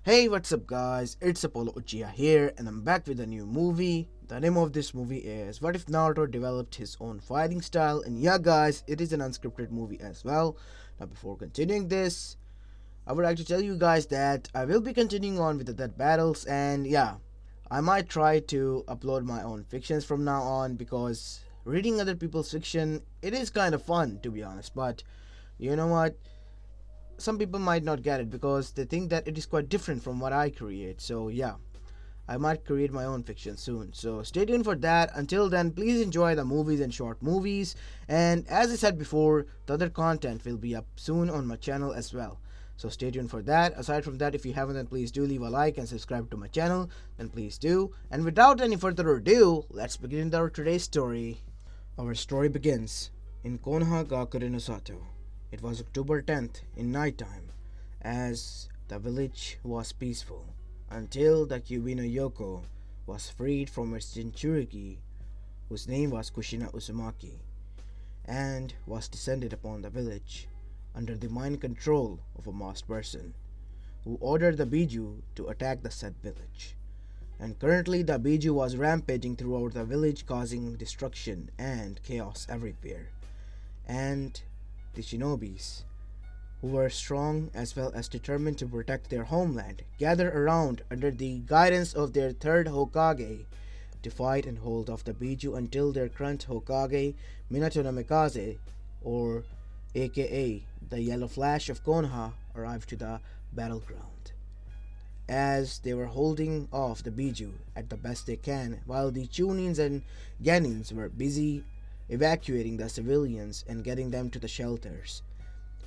Hey, what's up, guys? It's Apollo Uchiha here, and I'm back with a new movie. The name of this movie is What If Naruto Developed His Own Fighting Style? And yeah, guys, it is an unscripted movie as well. Now, before continuing this, I would like to tell you guys that I will be continuing on with the dead battles, and yeah, I might try to upload my own fictions from now on because reading other people's fiction it is kind of fun to be honest. But you know what? Some people might not get it because they think that it is quite different from what I create. So yeah, I might create my own fiction soon. So stay tuned for that. Until then, please enjoy the movies and short movies. And as I said before, the other content will be up soon on my channel as well. So stay tuned for that. Aside from that, if you haven't, then please do leave a like and subscribe to my channel. Then please do. And without any further ado, let's begin our today's story. Our story begins in Konoha Gakure no Sato. It was October 10th in nighttime, as the village was peaceful, until the Kyuubi no Yoko was freed from its Jinchuriki, whose name was Kushina Uzumaki, and was descended upon the village under the mind control of a masked person, who ordered the Biju to attack the said village. And currently the Biju was rampaging throughout the village, causing destruction and chaos everywhere. And the shinobis, who were strong as well as determined to protect their homeland, gathered around under the guidance of their third Hokage to fight and hold off the Biju until their current Hokage, Minato no Mikaze, or aka the Yellow Flash of Konoha, arrived to the battleground. As they were holding off the Biju at the best they can, while the Chunins and Genins were busy evacuating the civilians and getting them to the shelters.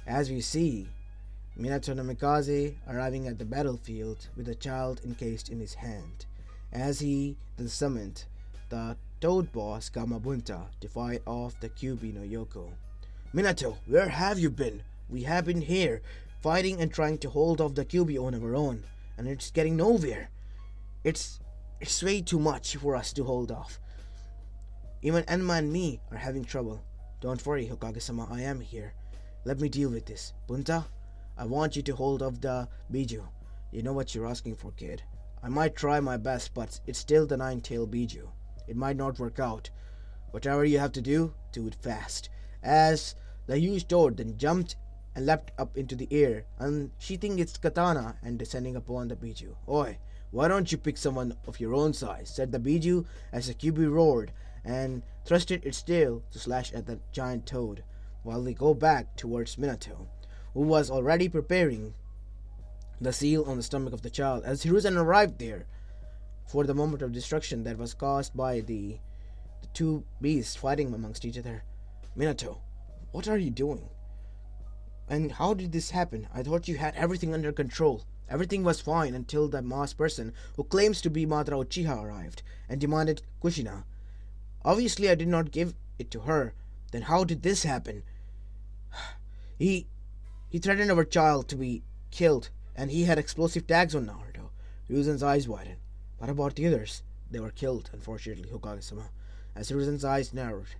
As we see Minato no Mikaze arriving at the battlefield with a child encased in his hand, as he then summoned the Toad Boss Gamabunta to fight off the Kyuubi no Yoko. "Minato, where have you been? We have been here, fighting and trying to hold off the Kyuubi on our own, and it's getting nowhere. It's way too much for us to hold off. Even Enma and me are having trouble. Don't worry, Hokage-sama, I am here. Let me deal with this. Bunta, I want you to hold off the Biju. You know what you're asking for, kid. I might try my best, but it's still the nine-tailed Biju. It might not work out. Whatever you have to do it fast." As the huge toad then jumped and leapt up into the air, unsheathing its katana and descending upon the Biju. "Oi, why don't you pick someone of your own size?" said the Biju as the Kyuubi roared and thrusted its tail to slash at the giant toad, while they go back towards Minato, who was already preparing the seal on the stomach of the child as Hiruzen arrived there for the moment of destruction that was caused by the two beasts fighting amongst each other. "Minato, what are you doing? And how did this happen? I thought you had everything under control." "Everything was fine until the masked person who claims to be Madara Uchiha arrived and demanded Kushina. Obviously, I did not give it to her. Then how did this happen? He threatened our child to be killed, and he had explosive tags on Naruto." Hiruzen's eyes widened. "What about the others?" "They were killed, unfortunately, Hokage-sama." As Hiruzen's eyes narrowed.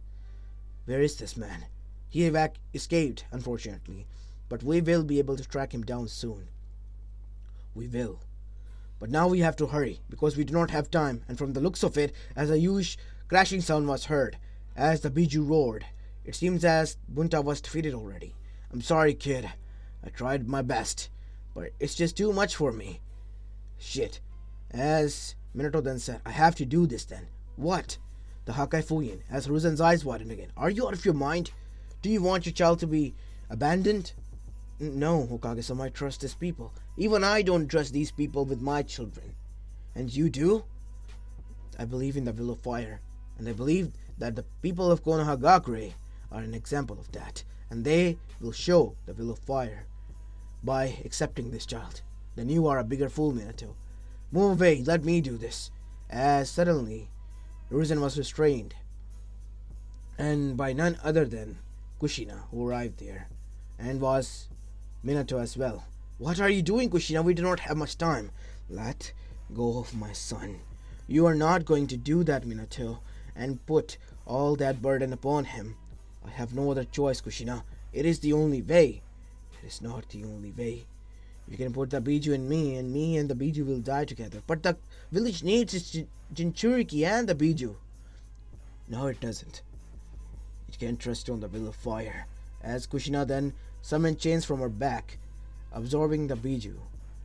"Where is this man?" "He escaped, unfortunately, but we will be able to track him down soon." "We will. But now we have to hurry, because we do not have time," and from the looks of it, as a huge crashing sound was heard, as the Biju roared. It seems as Bunta was defeated already. "I'm sorry, kid. I tried my best, but it's just too much for me." "Shit." As Minato then said, "I have to do this then." "What?" The Hakai Fuyin, as Hiruzen's eyes widened again. "Are you out of your mind? Do you want your child to be abandoned?" "No, Hokage-sama, I trust these people. Even I don't trust these people with my children." "And you do?" "I believe in the will of fire, and I believe that the people of Konoha Gakure are an example of that, and they will show the will of fire by accepting this child." "Then you are a bigger fool, Minato. Move away, let me do this." As suddenly Hiruzen was restrained, and by none other than Kushina, who arrived there, and was Minato as well. "What are you doing, Kushina? We do not have much time." "Let go of my son." "You are not going to do that, Minato, and put all that burden upon him." "I have no other choice, Kushina. It is the only way." "It is not the only way. You can put the Biju in me, and me and the Biju will die together. But the village needs its Jinchuriki and the Biju. No, it doesn't. It can't trust on the will of fire. As Kushina then summoned chains from her back, absorbing the Biju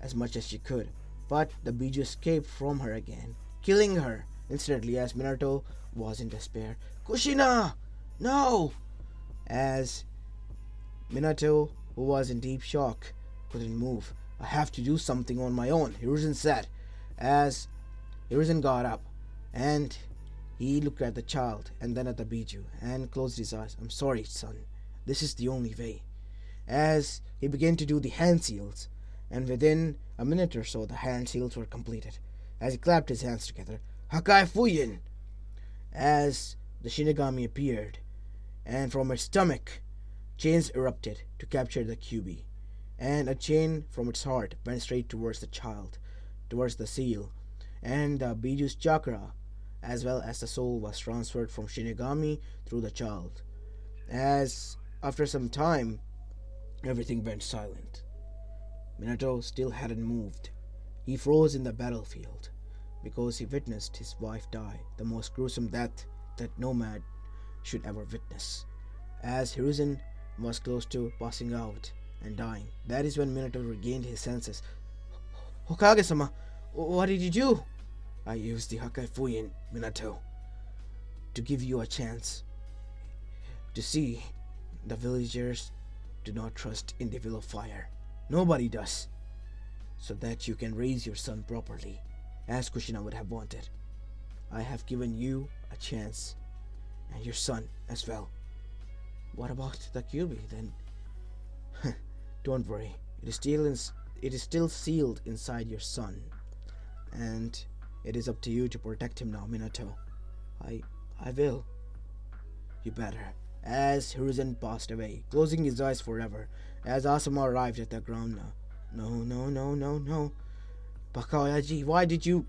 as much as she could. But the Biju escaped from her again, killing her instantly as Minato was in despair. Kushina! No! As Minato, who was in deep shock, couldn't move. I have to do something on my own, Hiruzen said. As Hiruzen got up and he looked at the child and then at the Biju and closed his eyes. I'm sorry, son. This is the only way. As he began to do the hand seals, and within a minute or so the hand seals were completed. As he clapped his hands together, Hakai Fuyin! As the Shinigami appeared, and from its stomach, chains erupted to capture the Kyuubi, and a chain from its heart went straight towards the child, towards the seal, and the Biju's chakra, as well as the soul, was transferred from Shinigami through the child. As after some time, everything went silent. Minato still hadn't moved. He froze in the battlefield because he witnessed his wife die, the most gruesome death that no man should ever witness. As Hiruzen was close to passing out and dying, that is when Minato regained his senses. Hokage-sama, what did you do? I used the Hakai Fuyin, Minato, to give you a chance to see the villagers do not trust in the will of fire. Nobody does. So that you can raise your son properly, as Kushina would have wanted. I have given you a chance, and your son as well. What about the Kyuubi then? Don't worry, it is still sealed inside your son, and it is up to you to protect him now, Minato. I will. You better. As Hiruzen passed away, closing his eyes forever, as Asuma arrived at the ground now. No. Bakaoyaji, why did you...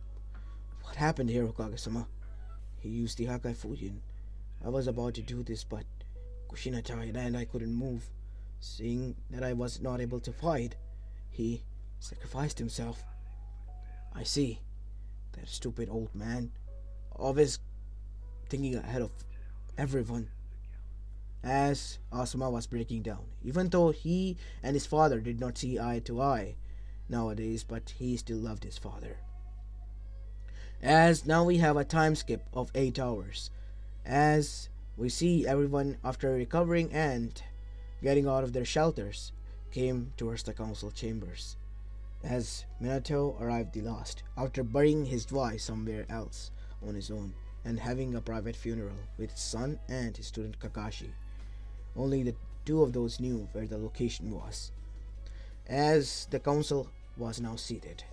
What happened here, Hokage-sama? He used the Hakai Fuyin. I was about to do this, but Kushina died and I couldn't move. Seeing that I was not able to fight, he sacrificed himself. I see. That stupid old man. Always thinking ahead of everyone. As Asuma was breaking down, even though he and his father did not see eye to eye nowadays, but he still loved his father. As now we have a time skip of 8 hours, as we see everyone, after recovering and getting out of their shelters, came towards the council chambers, as Minato arrived the last, after burying his wife somewhere else on his own and having a private funeral with his son and his student Kakashi. Only the two of those knew where the location was. As the council was now seated,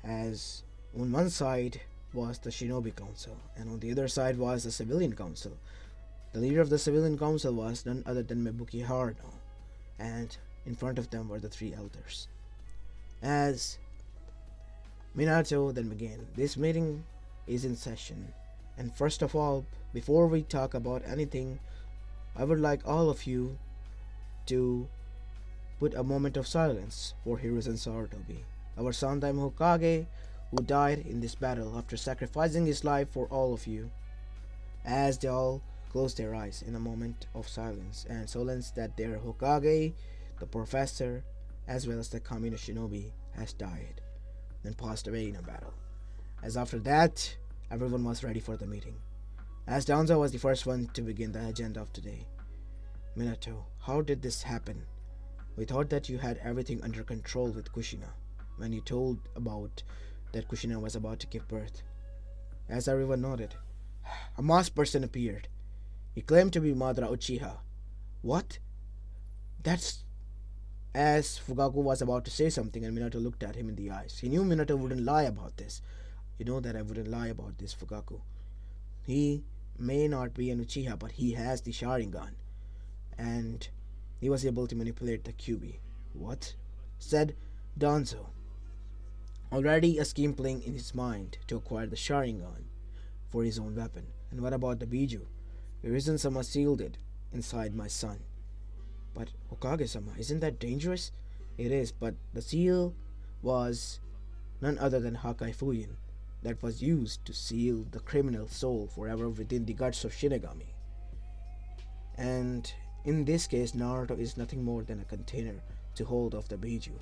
as on one side was the Shinobi Council, and on the other side was the Civilian Council. The leader of the Civilian Council was none other than Mebuki Haruno, and in front of them were the three elders. As Minato then began, this meeting is in session, and first of all, before we talk about anything, I would like all of you to put a moment of silence for Hiruzen Sarutobi, our Sandaime Hokage, who died in this battle after sacrificing his life for all of you. As they all closed their eyes in a moment of silence and solace that their Hokage, the professor, as well as the Kami no Shinobi, has died and passed away in a battle. As after that, everyone was ready for the meeting. As Danzo was the first one to begin the agenda of today. Minato, how did this happen? We thought that you had everything under control with Kushina when you told about that Kushina was about to give birth. As everyone nodded, a masked person appeared. He claimed to be Madara Uchiha. What? That's... As Fugaku was about to say something and Minato looked at him in the eyes. He knew Minato wouldn't lie about this. You know that I wouldn't lie about this, Fugaku. He may not be an Uchiha, but he has the Sharingan. And he was able to manipulate the Kyuubi. What? Said Danzo. Already a scheme playing in his mind to acquire the Sharingan for his own weapon. And what about the Biju? Hiruzen-sama sealed it inside my son. But Hokage-sama, isn't that dangerous? It is, but the seal was none other than Hakai Fuyin, that was used to seal the criminal's soul forever within the guts of Shinigami. And in this case, Naruto is nothing more than a container to hold of the Biju.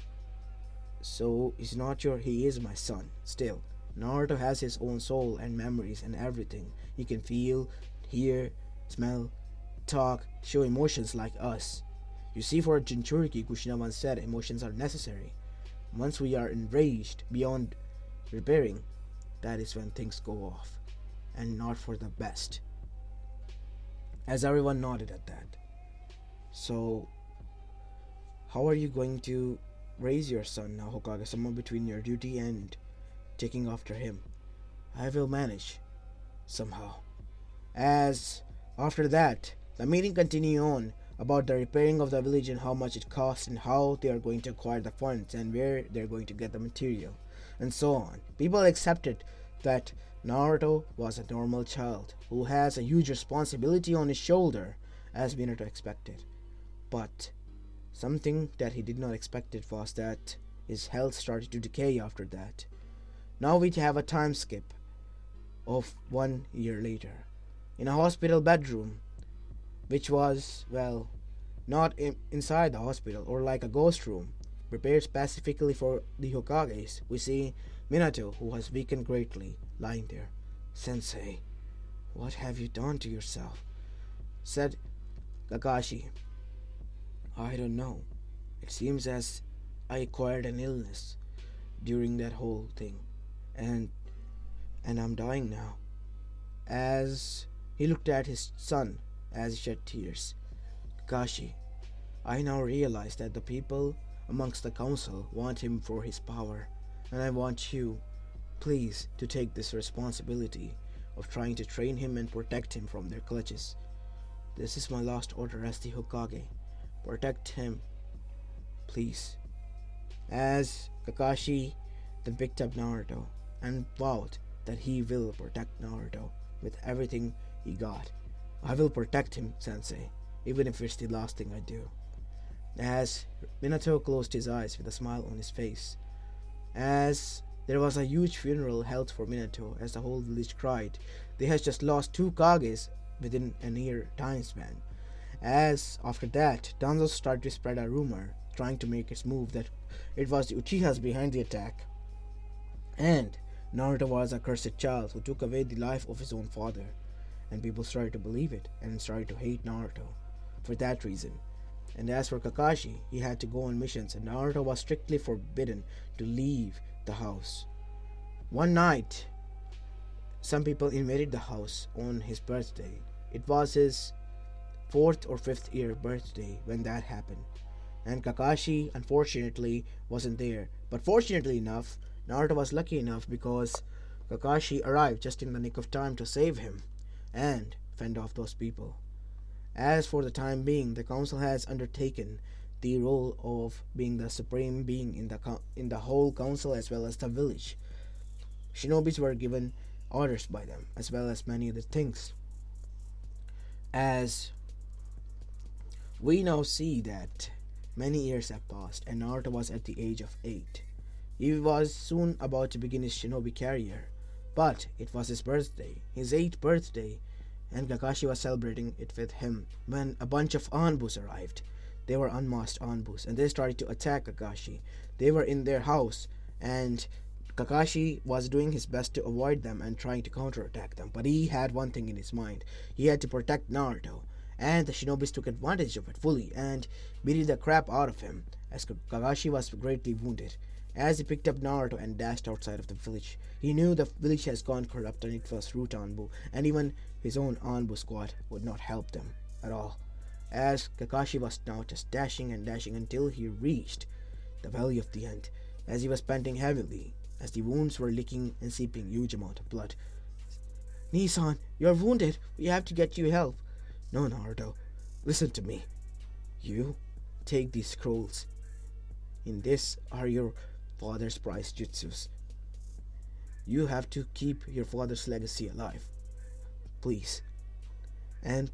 So he's not he is my son. Still, Naruto has his own soul and memories and everything. He can feel, hear, smell, talk, show emotions like us. You see, for Jinchuriki, Kushina once said emotions are necessary. Once we are enraged beyond repairing, that is when things go off, and not for the best. As everyone nodded at that. So, how are you going to raise your son now, Hokage? Someone between your duty and taking after him. I will manage, somehow. As after that, the meeting continued on about the repairing of the village and how much it costs and how they are going to acquire the funds and where they're going to get the material and so on. People accepted that Naruto was a normal child who has a huge responsibility on his shoulder, as Minato expected. But something that he did not expect was that his health started to decay after that. Now we have a time skip of 1 year later. In a hospital bedroom, which was, well, not inside the hospital or like a ghost room, prepared specifically for the Hokages, we see Minato, who has weakened greatly, lying there. Sensei, what have you done to yourself? Said Kakashi. I don't know. It seems as I acquired an illness during that whole thing, and I'm dying now. As he looked at his son as he shed tears. Kakashi, I now realize that the people amongst the council want him for his power, and I want you, please, to take this responsibility of trying to train him and protect him from their clutches. This is my last order as the Hokage. Protect him, please. As Kakashi then picked up Naruto and vowed that he will protect Naruto with everything he got. I will protect him, Sensei, even if it's the last thing I do. As Minato closed his eyes with a smile on his face, as there was a huge funeral held for Minato as the whole village cried. They had just lost 2 Kages within a near time span. As after that, Danzo started to spread a rumor, trying to make its move that it was the Uchihas behind the attack. And Naruto was a cursed child who took away the life of his own father. And people started to believe it and started to hate Naruto for that reason. And as for Kakashi, he had to go on missions and Naruto was strictly forbidden to leave the house. One night, some people invaded the house on his birthday. It was his 4th or 5th year birthday when that happened. And Kakashi, unfortunately, wasn't there. But fortunately enough, Naruto was lucky enough because Kakashi arrived just in the nick of time to save him and fend off those people. As for the time being, the council has undertaken the role of being the supreme being in the whole council as well as the village. Shinobis were given orders by them as well as many other things. As we now see that many years have passed and Naruto was at the age of 8. He was soon about to begin his shinobi career, but it was his birthday, his 8th birthday, and Kakashi was celebrating it with him when a bunch of Anbus arrived. They were unmasked Anbus and they started to attack Kakashi. They were in their house and Kakashi was doing his best to avoid them and trying to counterattack them, but he had one thing in his mind. He had to protect Naruto, and the shinobis took advantage of it fully and beat the crap out of him as Kakashi was greatly wounded. As he picked up Naruto and dashed outside of the village, he knew the village has gone corrupt and it was Root Anbu, and even his own Anbu squad would not help them at all. As Kakashi was now just dashing and dashing until he reached the Valley of the End, as he was panting heavily, as the wounds were leaking and seeping huge amount of blood. Nissan, you're wounded. We have to get you help. No, Naruto, listen to me. You take these scrolls. In this are your father's prized jutsus. You have to keep your father's legacy alive. Please. And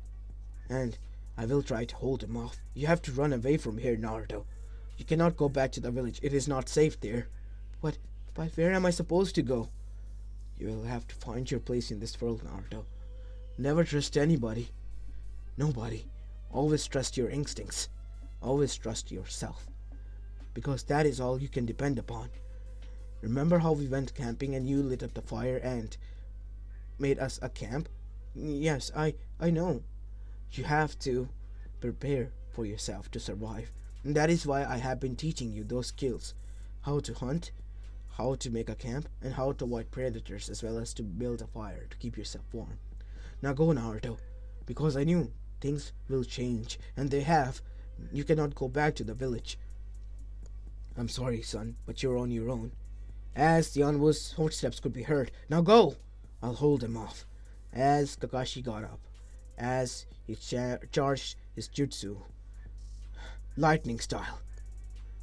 I will try to hold him off. You have to run away from here, Naruto. You cannot go back to the village. It is not safe there. But, but where am I supposed to go? You will have to find your place in this world, Naruto. Never trust anybody. Nobody. Always trust your instincts. Always trust yourself. Because that is all you can depend upon. Remember how we went camping and you lit up the fire and made us a camp? Yes, I know. You have to prepare for yourself to survive. And that is why I have been teaching you those skills. How to hunt, how to make a camp, and how to avoid predators, as well as to build a fire to keep yourself warm. Now go, Naruto, because I knew things will change, and they have. You cannot go back to the village. I'm sorry, son, but you're on your own. As the Anbu's footsteps could be heard. Now go! I'll hold him off. As Kakashi got up, as he charged his jutsu, lightning style,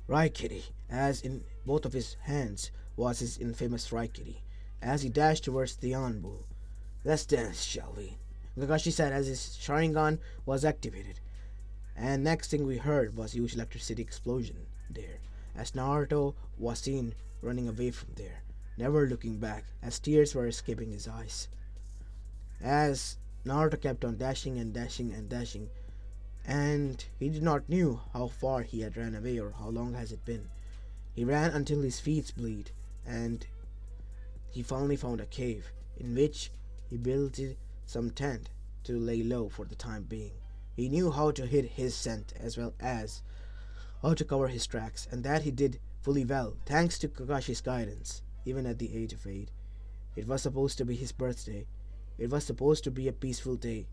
Raikiri, as in both of his hands was his infamous Raikiri, as he dashed towards the Anbu. Let's dance, shall we? Kakashi said as his Sharingan was activated. And next thing we heard was huge electricity explosion there, as Naruto was seen running away from there, never looking back, as tears were escaping his eyes. As Naruto kept on dashing and dashing and dashing, and he did not knew how far he had ran away or how long has it been. He ran until his feet bled, and he finally found a cave in which he built some tent to lay low for the time being. He knew how to hid his scent as well as how to cover his tracks, and that he did fully well, thanks to Kakashi's guidance, even at the age of 8. It was supposed to be his birthday. It was supposed to be a peaceful day.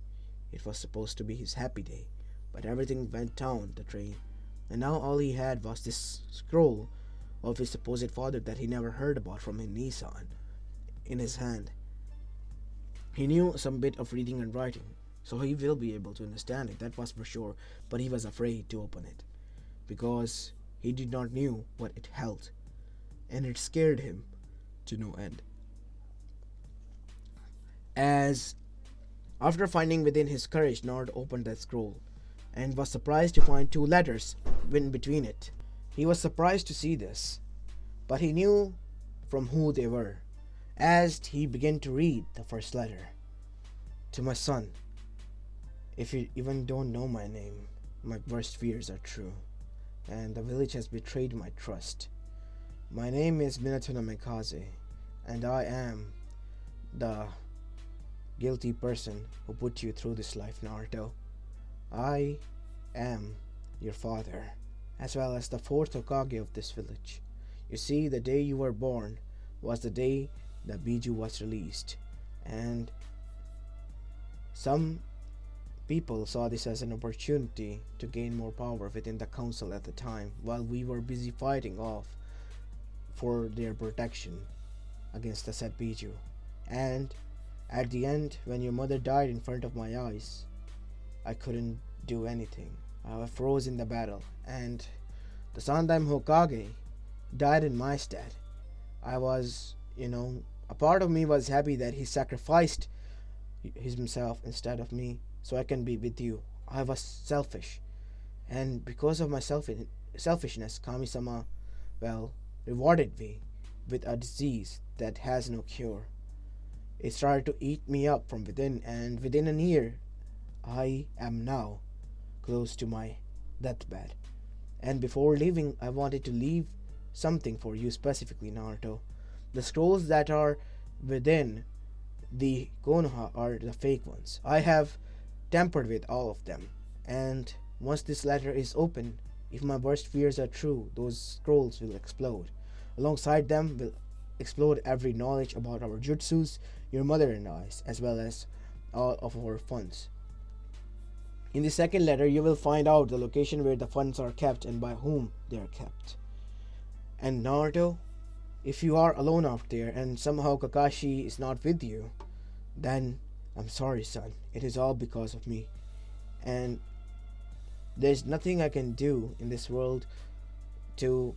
It was supposed to be his happy day. But everything went down the drain, and now all he had was this scroll of his supposed father that he never heard about from his Nissan in his hand. He knew some bit of reading and writing, so he will be able to understand it, that was for sure, but he was afraid to open it, because he did not knew what it held, and it scared him to no end. As after finding within his courage, Naruto opened that scroll, and was surprised to find 2 letters in between it. He was surprised to see this, but he knew from who they were, as he began to read the first letter. To my son, if you even don't know my name, my worst fears are true, and the village has betrayed my trust. My name is Minato Namikaze, and I am the guilty person who put you through this life, Naruto. I am your father, as well as the 4th Hokage of this village. You see, the day you were born was the day that Biju was released, and some people saw this as an opportunity to gain more power within the council at the time, while we were busy fighting off for their protection against the said Biju. And at the end, when your mother died in front of my eyes, I couldn't do anything. I froze in the battle, and the Sandaime Hokage died in my stead. I was, a part of me was happy that he sacrificed himself instead of me so I can be with you. I was selfish, and because of my selfishness, Kami-sama, rewarded me with a disease that has no cure. It started to eat me up from within, and within a year, I am now close to my deathbed. And before leaving, I wanted to leave something for you specifically, Naruto. The scrolls that are within the Konoha are the fake ones. I have tampered with all of them, and once this letter is open, if my worst fears are true, those scrolls will explode. Alongside them will explode every knowledge about our jutsus, your mother and I, as well as all of our funds. In the second letter, you will find out the location where the funds are kept and by whom they are kept. And Naruto, if you are alone out there and somehow Kakashi is not with you, then I'm sorry, son. It is all because of me. And there's nothing I can do in this world to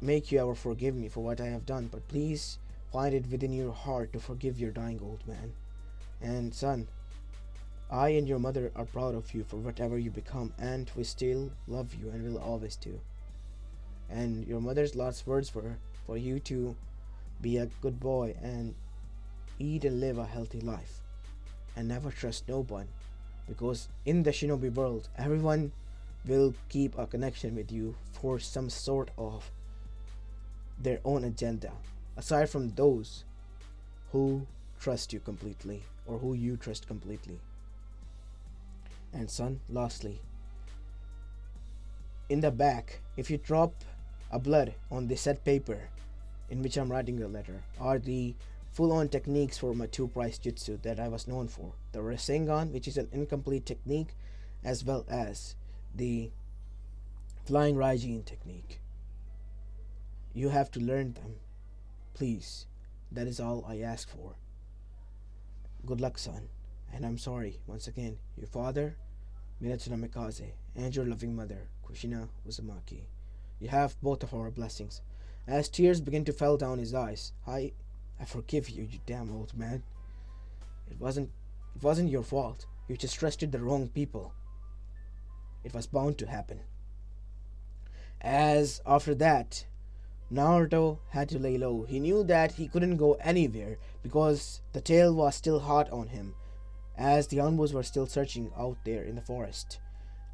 make you ever forgive me for what I have done, but please find it within your heart to forgive your dying old man. And son, I and your mother are proud of you for whatever you become, and we still love you and will always do. and your mother's last words were for you to be a good boy and eat and live a healthy life and never trust no one, because in the shinobi world everyone will keep a connection with you for some sort of their own agenda, aside from those who trust you completely or who you trust completely. And son, lastly, in the back, if you drop a blood on the set paper in which I'm writing the letter, are the full-on techniques for my two price jutsu that I was known for. The Rasengan, which is an incomplete technique, as well as the Flying Raijin technique. You have to learn them. Please. That is all I ask for. Good luck, son. And I'm sorry, once again, your father, Minato Namikaze, and your loving mother, Kushina Uzumaki. You have both of our blessings. As tears begin to fall down his eyes, I forgive you, you damn old man. It wasn't your fault. You just trusted the wrong people. It was bound to happen. As after that, Naruto had to lay low. He knew that he couldn't go anywhere because the tail was still hot on him, as the Anbus were still searching out there in the forest.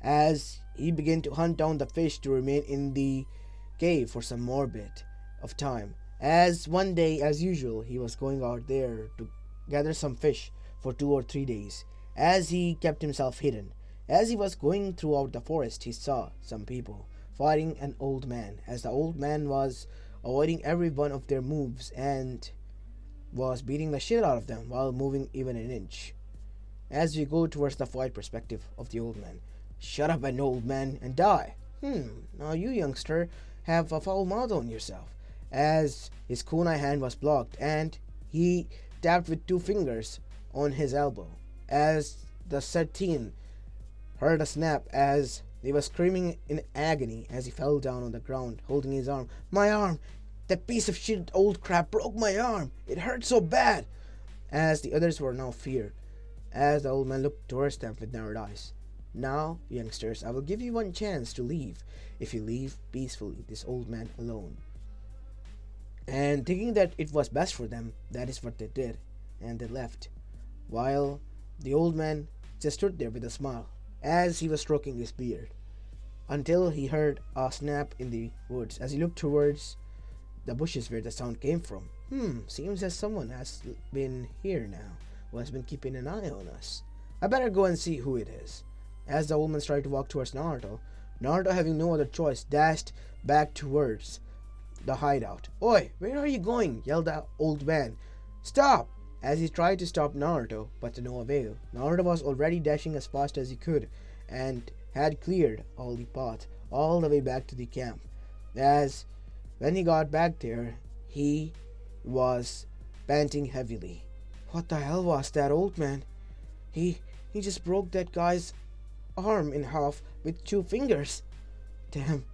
As he began to hunt down the fish to remain in the cave for some more bit of time. As one day, as usual, he was going out there to gather some fish for 2 or 3 days, as he kept himself hidden. As he was going throughout the forest, he saw some people fighting an old man, as the old man was avoiding every one of their moves and was beating the shit out of them while moving even an inch. As we go towards the fight perspective of the old man, shut up, an old man, and die. Now you, youngster, have a foul mouth on yourself. As his kunai hand was blocked, and he tapped with 2 fingers on his elbow, as the said teen heard a snap as he was screaming in agony as he fell down on the ground, holding his arm. My arm! That piece of shit old crap broke my arm! It hurt so bad! As the others were now feared, as the old man looked towards them with narrowed eyes. Now, youngsters, I will give you one chance to leave. If you leave peacefully, this old man alone. And thinking that it was best for them, that is what they did, and they left, while the old man just stood there with a smile, as he was stroking his beard, until he heard a snap in the woods. As he looked towards the bushes where the sound came from, seems as someone has been here now, who has been keeping an eye on us. I better go and see who it is. As the old man started to walk towards Naruto, Naruto, having no other choice, dashed back towards the hideout. Oi, where are you going? Yelled the old man. Stop! As he tried to stop Naruto, but to no avail. Naruto was already dashing as fast as he could, and had cleared all the path, all the way back to the camp. As when he got back there, he was panting heavily. What the hell was that, old man? He just broke that guy's arm in half with 2 fingers. Damn,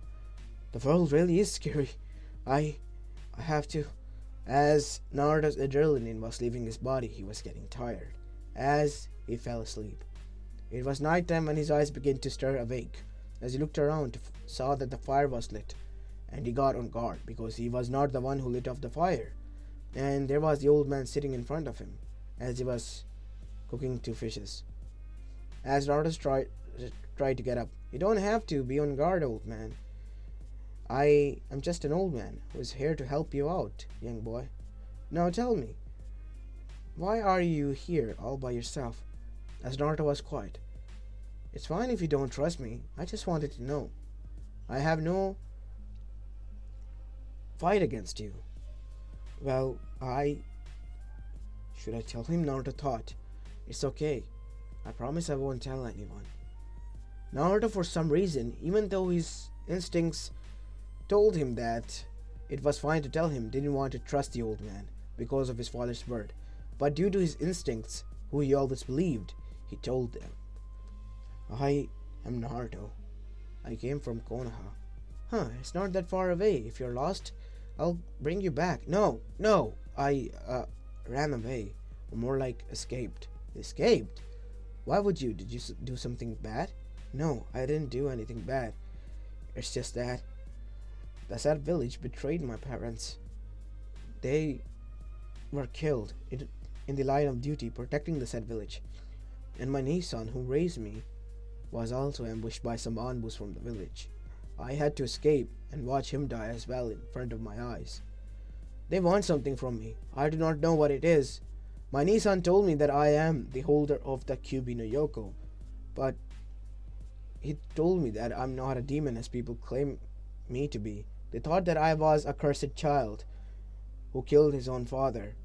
the world really is scary. I have to. As Naruto's adrenaline was leaving his body, he was getting tired, as he fell asleep. It was night time when his eyes began to stir awake, as he looked around, saw that the fire was lit, and he got on guard, because he was not the one who lit off the fire, and there was the old man sitting in front of him, as he was cooking 2 fishes. As Naruto tried to get up, you don't have to be on guard, old man. I am just an old man who is here to help you out, young boy. Now tell me, why are you here all by yourself? As Naruto was quiet. It's fine if you don't trust me. I just wanted to know. I have no fight against you. Well, should I tell him? Naruto thought. It's okay. I promise I won't tell anyone. Naruto, for some reason, even though his instincts told him that it was fine to tell him, didn't want to trust the old man because of his father's word. But due to his instincts, who he always believed, he told them. I am Naruto. I came from Konoha. It's not that far away. If you're lost, I'll bring you back. No, I ran away. Or more like escaped. Escaped? Why would you? Did you do something bad? No, I didn't do anything bad. It's just that The said village betrayed my parents. They were killed in the line of duty protecting the said village. And my Nissan, who raised me, was also ambushed by some Anbus from the village. I had to escape and watch him die as well in front of my eyes. They want something from me. I do not know what it is. My Nissan told me that I am the holder of the Kyubi no Yoko, but he told me that I'm not a demon as people claim me to be. They thought that I was a cursed child who killed his own father.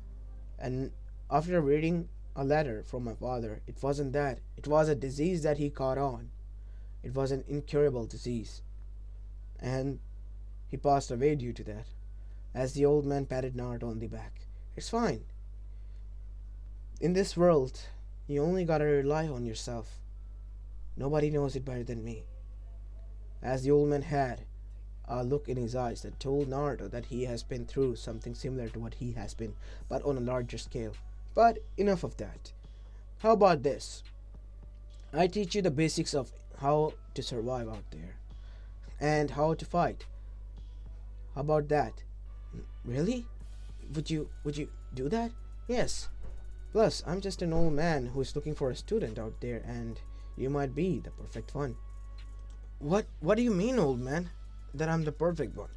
And after reading a letter from my father, it wasn't that. It was a disease that he caught on. It was an incurable disease. And he passed away due to that. As the old man patted Naruto on the back. It's fine. In this world, you only gotta rely on yourself. Nobody knows it better than me. As the old man had a look in his eyes that told Naruto that he has been through something similar to what he has been, but on a larger scale. But enough of that. How about this? I teach you the basics of how to survive out there and how to fight. How about that? Really? Would you do that? Yes. Plus, I'm just an old man who is looking for a student out there, and you might be the perfect one. What do you mean, old man? That I'm the perfect one?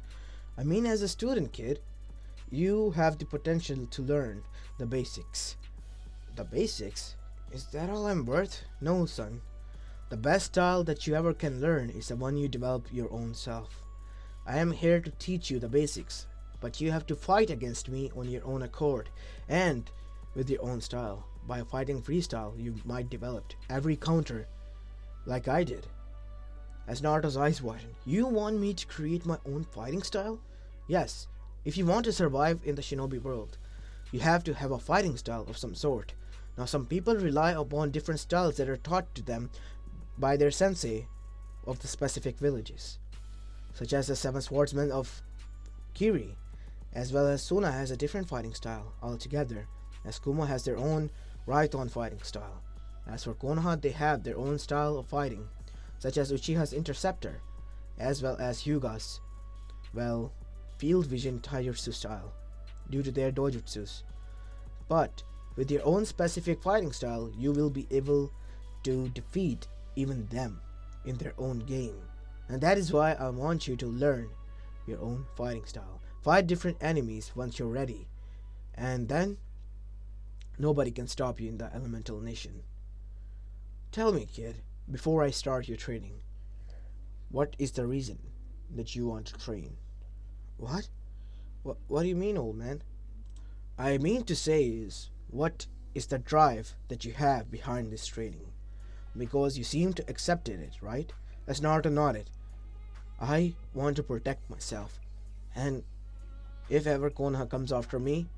I mean, as a student, kid, you have the potential to learn the basics. The basics? Is that all I'm worth? No, son. The best style that you ever can learn is the one you develop your own self. I am here to teach you the basics, but you have to fight against me on your own accord and with your own style. By fighting freestyle, you might develop every counter like I did. As Naruto's eyes widened, you want me to create my own fighting style? Yes, if you want to survive in the shinobi world, you have to have a fighting style of some sort. Now, some people rely upon different styles that are taught to them by their sensei of the specific villages, such as the Seven Swordsmen of Kiri, as well as Suna has a different fighting style altogether, as Kuma has their own Raiton fighting style. As for Konoha, they have their own style of fighting, such as Uchiha's Interceptor, as well as Hyuga's, Field Vision Taijutsu style, due to their dojutsus. But with your own specific fighting style, you will be able to defeat even them in their own game. And that is why I want you to learn your own fighting style. Fight different enemies once you're ready, and then nobody can stop you in the elemental nation. Tell me, kid, before I start your training, what is the reason that you want to train? What? What do you mean, old man? I mean to say is, what is the drive that you have behind this training? Because you seem to accepted it, right? As Naruto nodded. I want to protect myself, and if ever Konoha comes after me,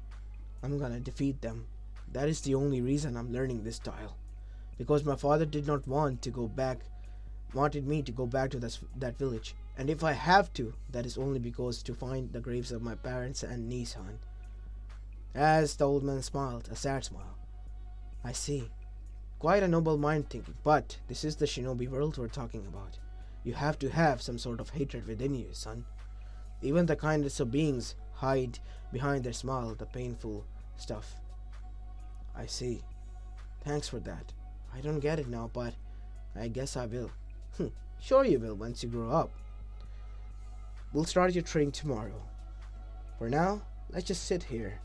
I'm gonna defeat them. That is the only reason I'm learning this style. Because my father did not wanted me to go back to that village. And if I have to, that is only because to find the graves of my parents and Nissan. As the old man smiled, a sad smile. I see. Quite a noble mind thinking, but this is the shinobi world we're talking about. You have to have some sort of hatred within you, son. Even the kindest of beings hide behind their smile the painful stuff. I see. Thanks for that. I don't get it now, but I guess I will. Sure you will once you grow up. We'll start your training tomorrow. For now, let's just sit here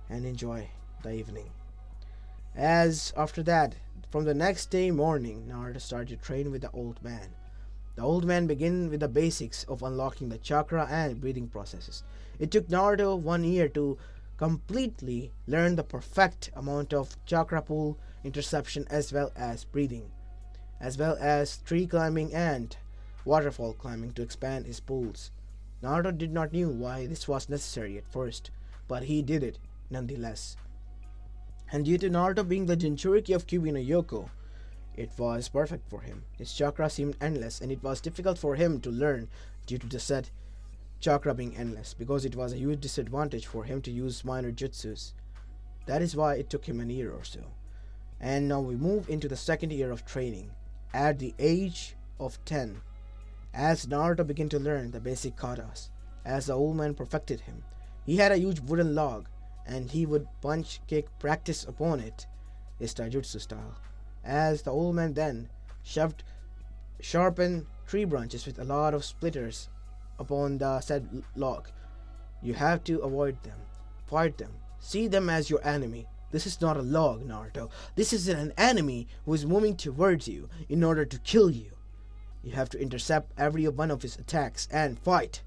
and enjoy the evening. As after that, from the next day morning, Naruto started to train with the old man. The old man began with the basics of unlocking the chakra and breathing processes. It took Naruto 1 year to completely learn the perfect amount of chakra pool interception as well as breathing, as well as tree climbing and waterfall climbing to expand his pools. Naruto did not know why this was necessary at first, but he did it nonetheless. And due to Naruto being the Jinchuriki of Kyubi no Yoko, it was perfect for him. His chakra seemed endless, and it was difficult for him to learn due to the said chakra being endless, because it was a huge disadvantage for him to use minor jutsus. That is why it took him a year or so. And now we move into the second year of training. At the age of 10, as Naruto began to learn the basic katas, as the old man perfected him. He had a huge wooden log, and he would punch, kick, practice upon it, his taijutsu style. As the old man then shoved sharpened tree branches with a lot of splitters upon the said log. You have to avoid them, fight them, see them as your enemy. This is not a log, Naruto. This is an enemy who is moving towards you in order to kill you. You have to intercept every one of his attacks and fight.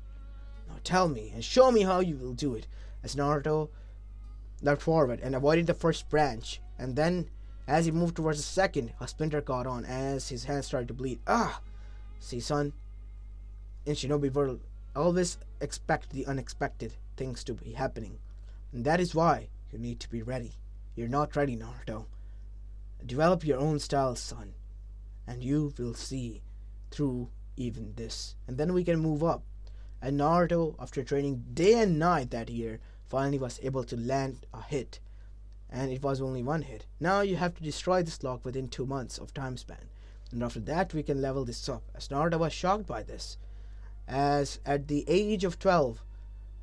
Now tell me and show me how you will do it. As Naruto leapt forward and avoided the first branch, and then as he moved towards the second, a splinter caught on as his hand started to bleed. Ah! See, son, in Shinobi world, always expect the unexpected things to be happening. And that is why you need to be ready. You're not ready, Naruto. Develop your own style, son, and you will see through even this. And then we can move up. And Naruto, after training day and night that year, finally was able to land a hit. And it was only one hit. Now you have to destroy this log within 2 months of time span. And after that we can level this up. As Naruto was shocked by this. As at the age of 12,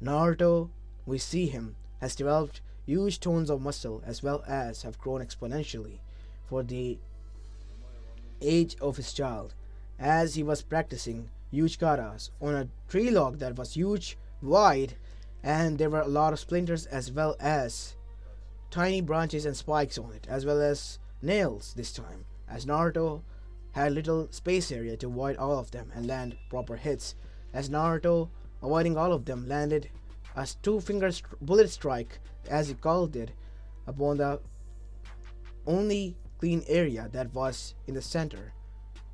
Naruto, we see him, has developed huge tons of muscle as well as have grown exponentially for the age of his child. As he was practicing huge katas on a tree log that was huge, wide, and there were a lot of splinters as well as tiny branches and spikes on it, as well as nails this time, as Naruto had little space area to avoid all of them and land proper hits, as Naruto, avoiding all of them, landed a two-finger bullet strike, as he called it, upon the only clean area that was in the center,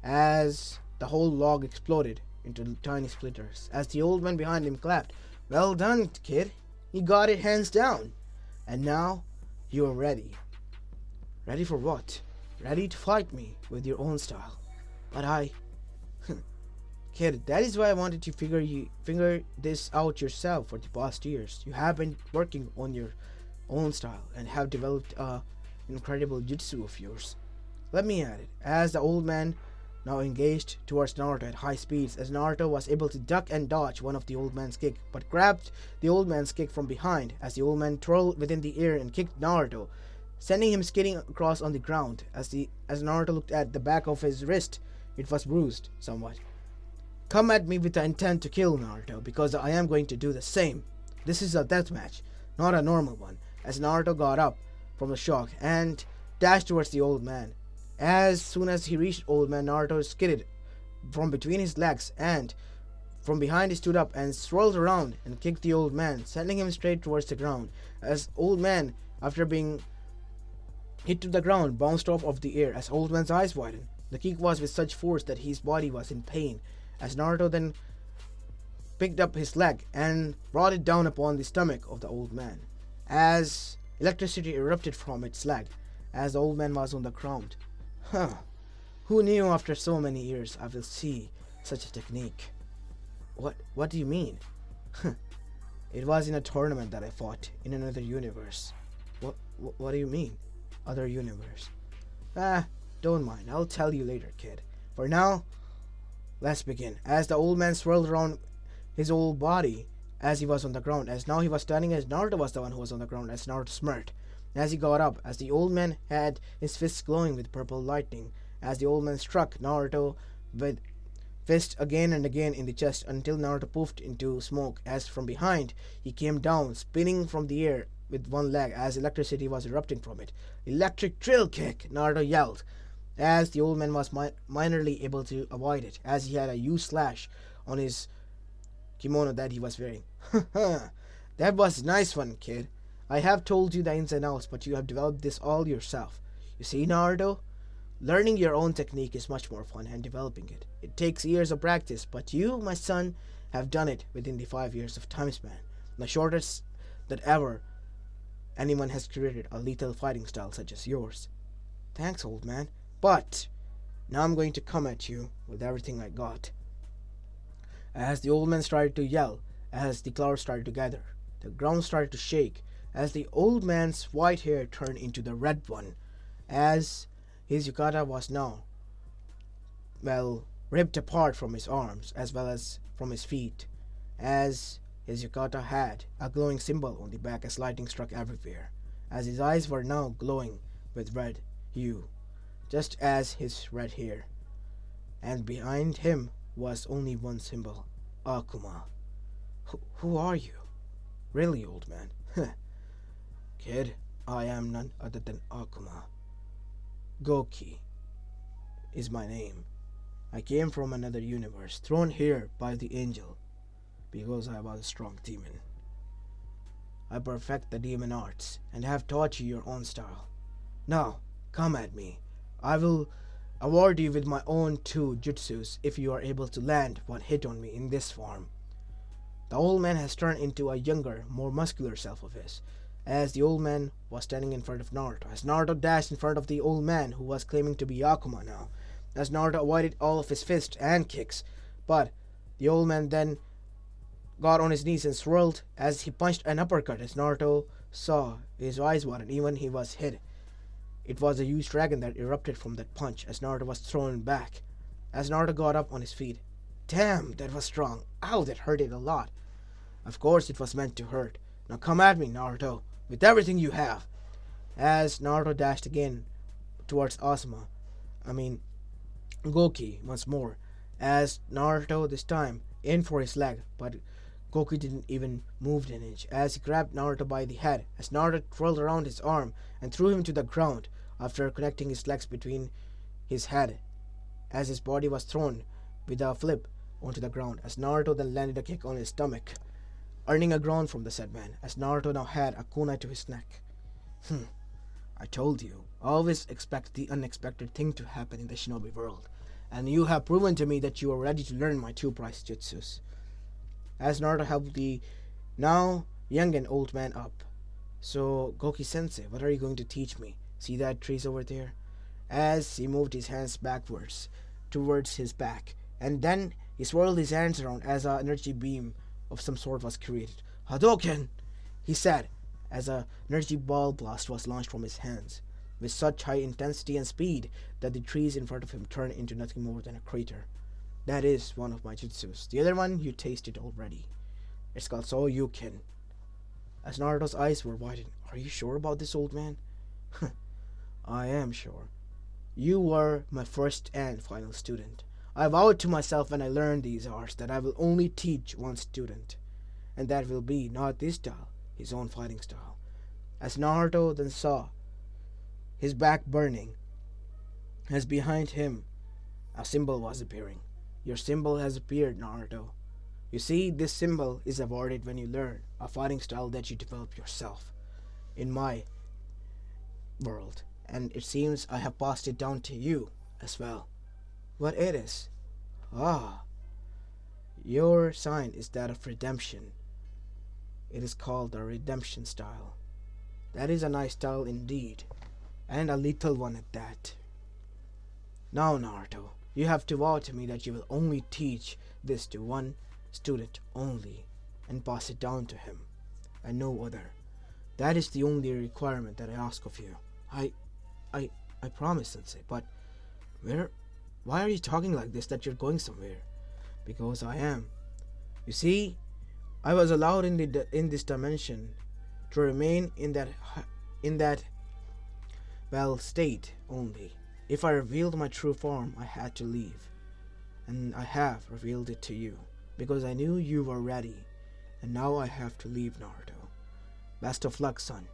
as the whole log exploded into tiny splinters, as the old man behind him clapped. Well done, kid. You got it hands down. And now you are ready. Ready for what? Ready to fight me with your own style. But I... Kid, that is why I wanted to figure this out yourself for the past years. You have been working on your own style and have developed a incredible jutsu of yours. Let me add it. As the old man now engaged towards Naruto at high speeds, as Naruto was able to duck and dodge one of the old man's kick, but grabbed the old man's kick from behind as the old man twirled within the air and kicked Naruto, sending him skidding across on the ground. As Naruto looked at the back of his wrist, it was bruised somewhat. Come at me with the intent to kill, Naruto, because I am going to do the same. This is a death match, not a normal one. As Naruto got up from the shock and dashed towards the old man. As soon as he reached old man, Naruto skidded from between his legs, and from behind he stood up and swirled around and kicked the old man, sending him straight towards the ground. As old man, after being hit to the ground, bounced off of the air as old man's eyes widened. The kick was with such force that his body was in pain, as Naruto then picked up his leg and brought it down upon the stomach of the old man, as electricity erupted from its leg, as the old man was on the ground. Huh. Who knew after so many years I will see such a technique? What do you mean? It was in a tournament that I fought in another universe. What do you mean? Other universe? Don't mind. I'll tell you later, kid. For now, let's begin. As the old man swirled around his old body as he was on the ground, as now he was standing, as Naruto was the one who was on the ground, as Naruto smirked. As he got up, as the old man had his fists glowing with purple lightning, as the old man struck Naruto with fist again and again in the chest until Naruto poofed into smoke, as from behind he came down, spinning from the air with one leg as electricity was erupting from it. Electric drill kick, Naruto yelled, as the old man was minorly able to avoid it, as he had a huge slash on his kimono that he was wearing. That was a nice one, kid. I have told you the ins and outs, but you have developed this all yourself. You see, Naruto? Learning your own technique is much more fun than developing it. It takes years of practice, but you, my son, have done it within the 5 years of time span. The shortest that ever anyone has created a lethal fighting style such as yours. Thanks, old man. But now I'm going to come at you with everything I got. As the old man started to yell, as the clouds started to gather, the ground started to shake, as the old man's white hair turned into the red one, as his yukata was now, ripped apart from his arms as well as from his feet, as His yukata had a glowing symbol on the back as lightning struck everywhere, as his eyes were now glowing with red hue, just as his red hair. And behind him was only one symbol, Akuma. Who are you? Really, old man? Kid, I am none other than Akuma. Goki is my name. I came from another universe, thrown here by the angel, because I was a strong demon. I perfect the demon arts, and have taught you your own style. Now, come at me. I will award you with my own 2 jutsus if you are able to land one hit on me in this form. The old man has turned into a younger, more muscular self of his, as the old man was standing in front of Naruto, as Naruto dashed in front of the old man who was claiming to be Akuma now, as Naruto avoided all of his fists and kicks, but the old man then got on his knees and swirled as he punched an uppercut as Naruto saw his eyes widen even he was hit. It was a huge dragon that erupted from that punch as Naruto was thrown back. As Naruto got up on his feet, damn, that was strong. Ow, that hurted a lot. Of course it was meant to hurt. Now come at me, Naruto, with everything you have. As Naruto dashed again towards Goki once more, as Naruto this time aimed for his leg, but Goki didn't even move an inch as he grabbed Naruto by the head as Naruto twirled around his arm and threw him to the ground after connecting his legs between his head as his body was thrown with a flip onto the ground as Naruto then landed a kick on his stomach, earning a groan from the said man as Naruto now had a kunai to his neck. I told you, always expect the unexpected thing to happen in the shinobi world, and you have proven to me that you are ready to learn my 2 prize jutsus. As Naruto helped the now young and old man up. So, Goki-sensei, what are you going to teach me? See that trees over there? As he moved his hands backwards towards his back, and then he swirled his hands around as an energy beam of some sort was created. Hadouken! He said, as an energy ball blast was launched from his hands, with such high intensity and speed that the trees in front of him turned into nothing more than a crater. That is one of my jutsus. The other one you tasted already. It's called Soryuken. As Naruto's eyes were widened, are you sure about this, old man? I am sure. You were my first and final student. I vowed to myself when I learned these arts that I will only teach one student, and that will be not this style, his own fighting style. As Naruto then saw his back burning, as behind him a symbol was appearing. Your symbol has appeared, Naruto. You see, this symbol is awarded when you learn a fighting style that you develop yourself in my world, and it seems I have passed it down to you as well. What it is? Ah, your sign is that of redemption. It is called the redemption style. That is a nice style indeed, and a lethal one at that. Now, Naruto, you have to vow to me that you will only teach this to one student only, and pass it down to him, and no other. That is the only requirement that I ask of you. I promise, Sensei, but why are you talking like this that you're going somewhere? Because I am. You see, I was allowed in this dimension to remain in that state only. If I revealed my true form, I had to leave. And I have revealed it to you, because I knew you were ready. And now I have to leave, Naruto. Best of luck, son.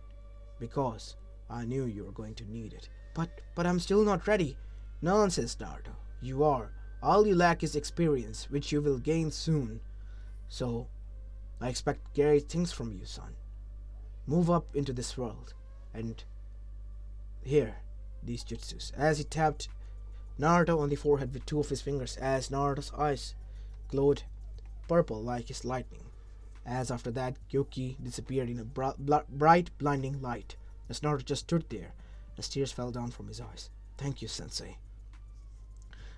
Because I knew you were going to need it. But I'm still not ready. Nonsense, Naruto. You are. All you lack is experience, which you will gain soon. So, I expect great things from you, son. Move up into this world. And here, these jutsus. As he tapped Naruto on the forehead with 2 of his fingers, as Naruto's eyes glowed purple like his lightning. As after that, Goki disappeared in a bright, blinding light. As Naruto just stood there, as tears fell down from his eyes. Thank you, Sensei.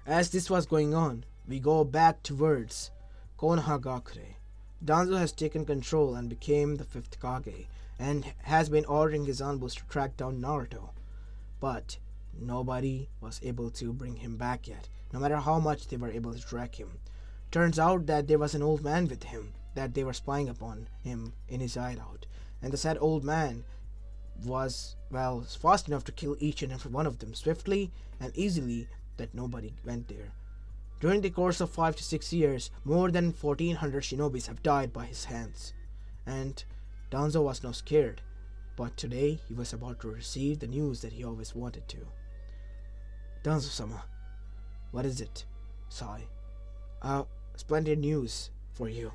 As this was going on, we go back towards Konohagakure. Danzo has taken control and became the 5th Kage, and has been ordering his envoys to track down Naruto. But nobody was able to bring him back yet, no matter how much they were able to track him. Turns out that there was an old man with him, that they were spying upon him in his hideout, and the sad old man was, well, fast enough to kill each and every one of them swiftly and easily that nobody went there. During the course of 5 to 6 years, more than 1400 shinobis have died by his hands, and Danzo was not scared, but today he was about to receive the news that he always wanted to. Danzo-sama, what is it? Sigh. Splendid news for you.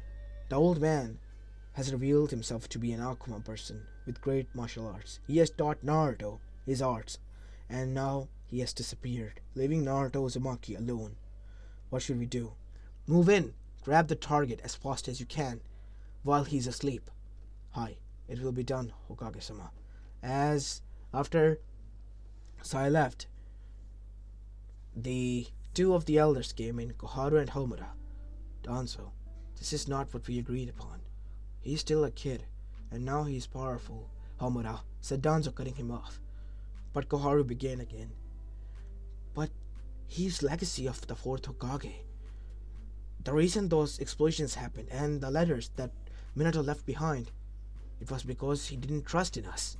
The old man has revealed himself to be an Akuma person with great martial arts. He has taught Naruto his arts, and now he has disappeared, leaving Naruto Uzumaki alone. What should we do? Move in, grab the target as fast as you can, while he's asleep. Hi, it will be done, Hokage-sama. As after Sai left, the two of the elders came in, Koharu and Homura. Danzo, this is not what we agreed upon. He's still a kid, and now he is powerful, Homura, said Danzo, cutting him off. But Koharu began again. But he's legacy of the fourth Hokage. The reason those explosions happened and the letters that Minato left behind, it was because he didn't trust in us.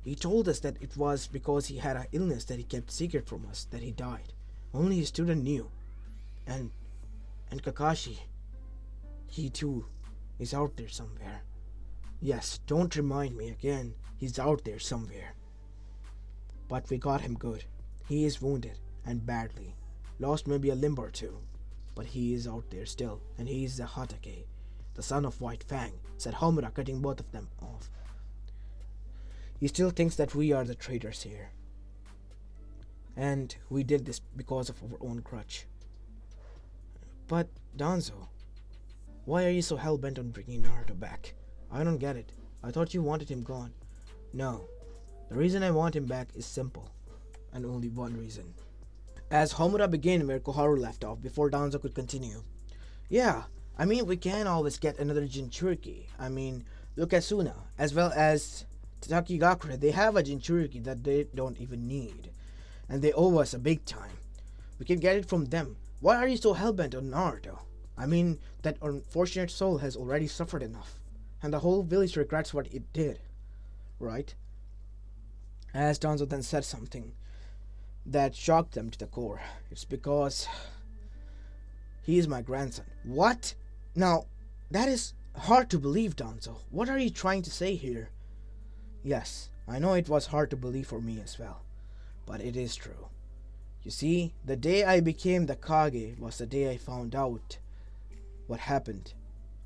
He told us that it was because he had an illness that he kept secret from us that he died. Only his student knew. And Kakashi, he too is out there somewhere. Yes, don't remind me again. He's out there somewhere. But we got him good. He is wounded, and badly. Lost maybe a limb or two. But he is out there still, and he is the Hatake, the son of White Fang, said Homura, cutting both of them off. He still thinks that we are the traitors here. And we did this because of our own grudge. But, Danzo, why are you so hell-bent on bringing Naruto back? I don't get it. I thought you wanted him gone. No. The reason I want him back is simple. And only one reason. As Homura began where Koharu left off before Danzo could continue. Yeah, I mean, we can always get another Jinchuriki. I mean, look at Suna, as well as Takigakure. They have a Jinchuriki that they don't even need. And they owe us a big time. We can get it from them. Why are you so hellbent on Naruto? I mean, that unfortunate soul has already suffered enough. And the whole village regrets what it did. Right? As Danzo then said something that shocked them to the core. It's because he is my grandson. What? Now, that is hard to believe, Danzo. What are you trying to say here? Yes, I know it was hard to believe for me as well. But it is true. You see, the day I became the Kage was the day I found out what happened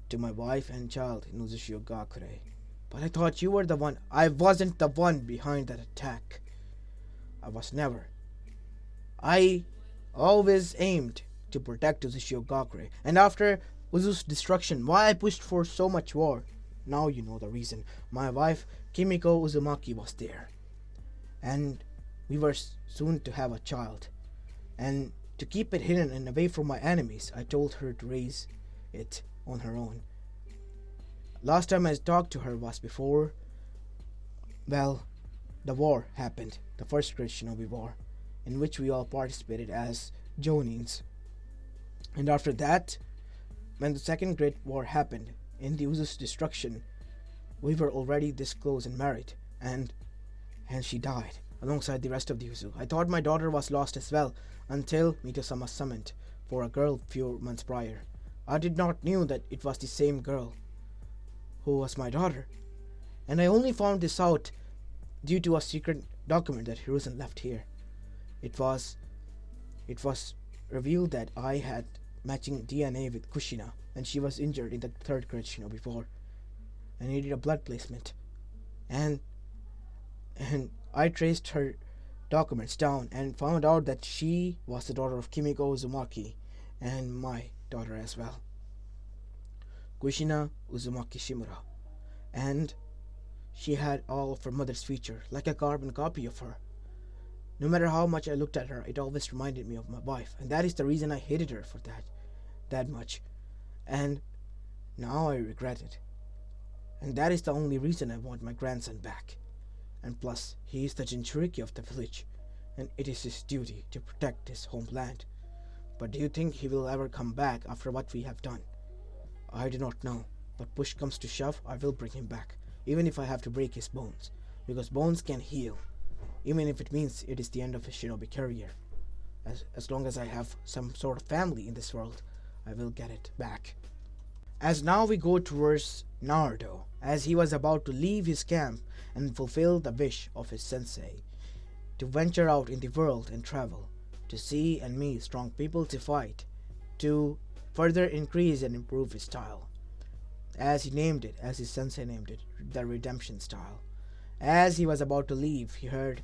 to my wife and child in Uzushio-gakure. But I thought you were the one. I wasn't the one behind that attack. I was never. I always aimed to protect Uzushio-gakure. And after Uzu's destruction, why I pushed for so much war. Now you know the reason. My wife, Kimiko Uzumaki, was there. And we were soon to have a child. And to keep it hidden and away from my enemies, I told her to raise it on her own. Last time I talked to her was before, well, the war happened. The first Great Shinobi War, in which we all participated as Jonins. And after that, when the second Great War happened, in the Uzu's destruction, we were already this close and married, and she died, alongside the rest of the Uzu. I thought my daughter was lost as well, until Mito-sama summoned for a girl few months prior. I did not knew that it was the same girl who was my daughter, and I only found this out due to a secret document that Hiruzen left here. It was revealed that I had matching DNA with Kushina, and she was injured in the third Great Shinobi War and needed a blood placement. And I traced her documents down and found out that she was the daughter of Kimiko Uzumaki and my daughter as well, Kushina Uzumaki Shimura. And she had all of her mother's features, like a carbon copy of her. No matter how much I looked at her, it always reminded me of my wife, and that is the reason I hated her for that much. And now I regret it. And that is the only reason I want my grandson back. And plus, he is the Jinchuriki of the village, and it is his duty to protect his homeland. But do you think he will ever come back after what we have done? I do not know, but push comes to shove, I will bring him back, even if I have to break his bones, because bones can heal, even if it means it is the end of his shinobi career. As long as I have some sort of family in this world, I will get it back. As now we go towards Naruto, as he was about to leave his camp and fulfill the wish of his sensei, to venture out in the world and travel, to see and meet strong people to fight, to further increase and improve his style. As he named it, as his sensei named it, the redemption style. As he was about to leave, he heard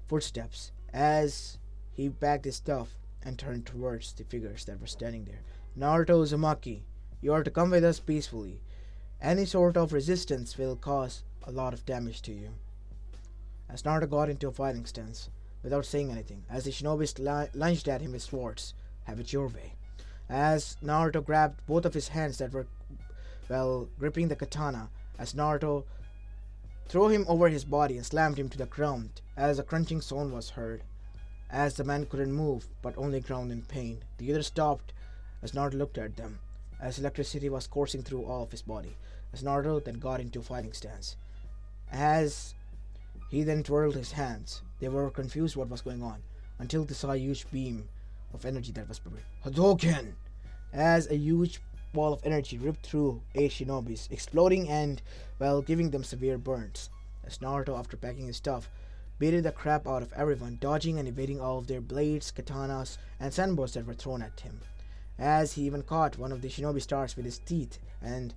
footsteps. As he packed his stuff and turned towards the figures that were standing there. Naruto Uzumaki, you are to come with us peacefully. Any sort of resistance will cause a lot of damage to you. As Naruto got into a fighting stance, without saying anything, as the shinobis lunged at him with swords, have it your way. As Naruto grabbed both of his hands that were, gripping the katana, as Naruto threw him over his body and slammed him to the ground, as a crunching sound was heard. As the man couldn't move, but only ground in pain, the others stopped as Naruto looked at them, as electricity was coursing through all of his body, as Naruto then got into a fighting stance. As he then twirled his hands, they were confused what was going on, until they saw a huge beam of energy that was prepared. Hadouken! As a huge ball of energy ripped through 8 shinobis, exploding and, giving them severe burns. As Naruto, after packing his stuff, beated the crap out of everyone, dodging and evading all of their blades, katanas, and senbos that were thrown at him. As he even caught one of the shinobi stars with his teeth and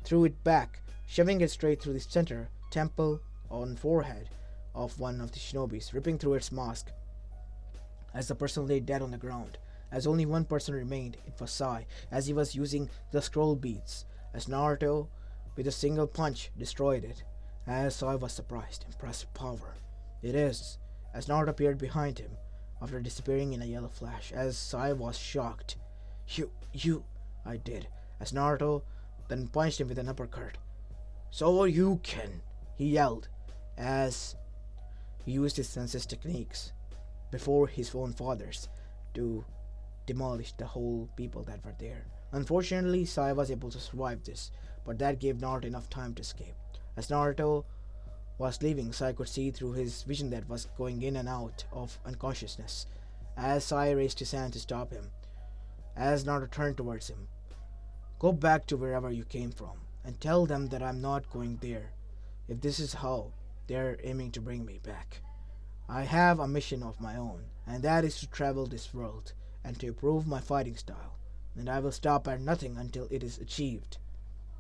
threw it back, shoving it straight through the center, temple, on forehead of one of the shinobis, ripping through its mask. As the person lay dead on the ground, as only one person remained, it was Sai, as he was using the scroll beads, as Naruto, with a single punch, destroyed it. As Sai was surprised, impressive power. It is, as Naruto appeared behind him, after disappearing in a yellow flash, as Sai was shocked. You, I did, as Naruto then punched him with an uppercut. So you can, he yelled, as he used his senses techniques before his own father's to demolish the whole people that were there. Unfortunately, Sai was able to survive this, but that gave Naruto enough time to escape. As Naruto was leaving, Sai could see through his vision that was going in and out of unconsciousness, as Sai raised his hand to stop him. As Naruto turned towards him, go back to wherever you came from, and tell them that I'm not going there, if this is how they're aiming to bring me back. I have a mission of my own, and that is to travel this world, and to improve my fighting style, and I will stop at nothing until it is achieved.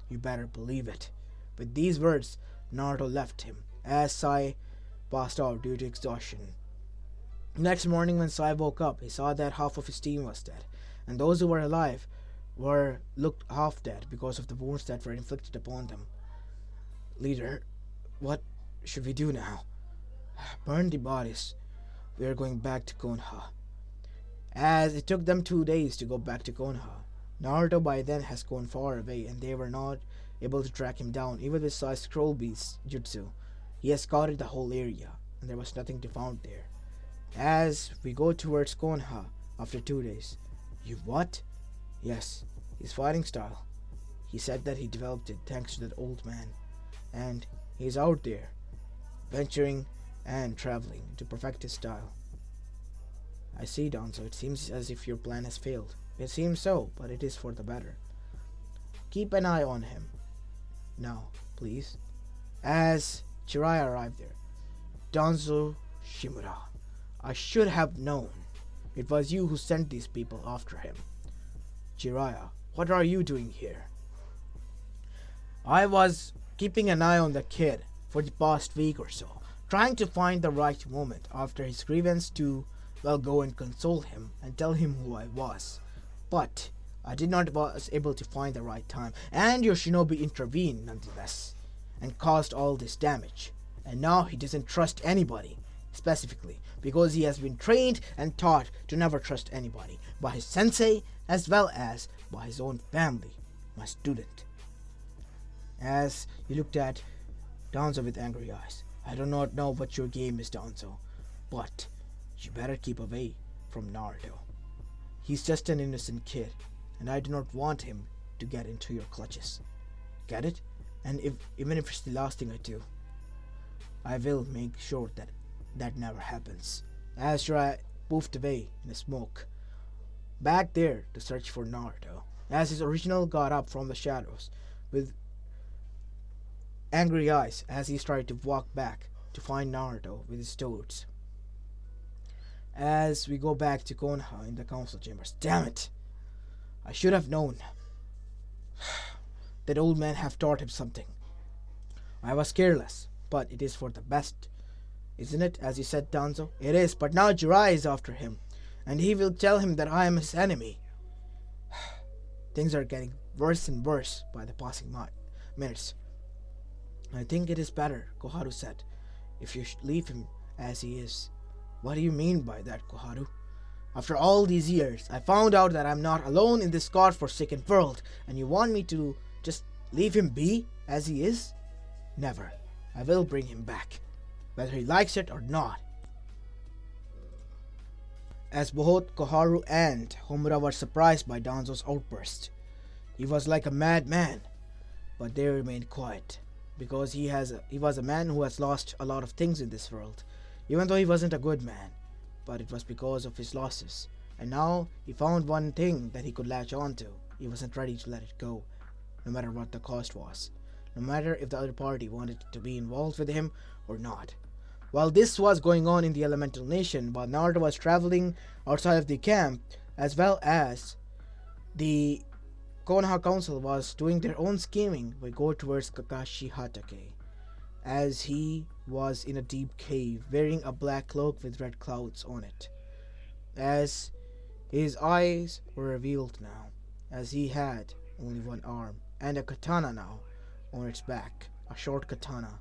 You better believe it. With these words, Naruto left him, as Sai passed out due to exhaustion. Next morning when Sai woke up, he saw that half of his team was dead, and those who were alive looked half dead because of the wounds that were inflicted upon them. Leader, what should we do now? Burn the bodies. We are going back to Konoha. As it took them 2 days to go back to Konoha, Naruto by then has gone far away and they were not able to track him down even with Sai's scroll beast jutsu. He has scouted the whole area and there was nothing to found there. As we go towards Konoha after 2 days. You what? Yes, his fighting style. He said that he developed it thanks to that old man. And he's out there, venturing and traveling to perfect his style. I see, Danzo. It seems as if your plan has failed. It seems so, but it is for the better. Keep an eye on him. Now, please. As Jiraiya arrived there. Danzo Shimura. I should have known. It was you who sent these people after him. Jiraiya, what are you doing here? I was keeping an eye on the kid for the past week or so, trying to find the right moment after his grievance to, go and console him and tell him who I was. But I did not was able to find the right time, and your shinobi intervened nonetheless, and caused all this damage. And now he doesn't trust anybody, specifically because he has been trained and taught to never trust anybody, by his sensei as well as by his own family, my student. As he looked at Danzo with angry eyes. I do not know what your game is, Danzo, but you better keep away from Naruto. He's just an innocent kid, and I do not want him to get into your clutches. Get it? And even if it's the last thing I do, I will make sure that that never happens. As Jiraiya poofed away in the smoke, back there to search for Naruto, as his original got up from the shadows with angry eyes as he tried to walk back to find Naruto with his toads. As we go back to Konoha in the council chambers. Damn it! I should have known. That old man have taught him something. I was careless, but it is for the best. Isn't it, as you said, Danzo? It is, but now Jiraiya is after him, and he will tell him that I am his enemy. Things are getting worse and worse by the passing minutes. I think it is better, Koharu said, if you should leave him as he is. What do you mean by that, Koharu? After all these years, I found out that I'm not alone in this god-forsaken world, and you want me to just leave him be as he is? Never. I will bring him back, whether he likes it or not. As both Koharu and Homura were surprised by Danzo's outburst. He was like a madman, but they remained quiet, because he was a man who has lost a lot of things in this world, even though he wasn't a good man, but it was because of his losses, and now he found one thing that he could latch on to. He wasn't ready to let it go, no matter what the cost was, no matter if the other party wanted to be involved with him or not. While this was going on in the Elemental Nation, while Naruto was traveling outside of the camp, as well as the Konoha Council was doing their own scheming, we go towards Kakashi Hatake, as he was in a deep cave, wearing a black cloak with red clouds on it, as his eyes were revealed now, as he had only one arm, and a katana now on its back, a short katana.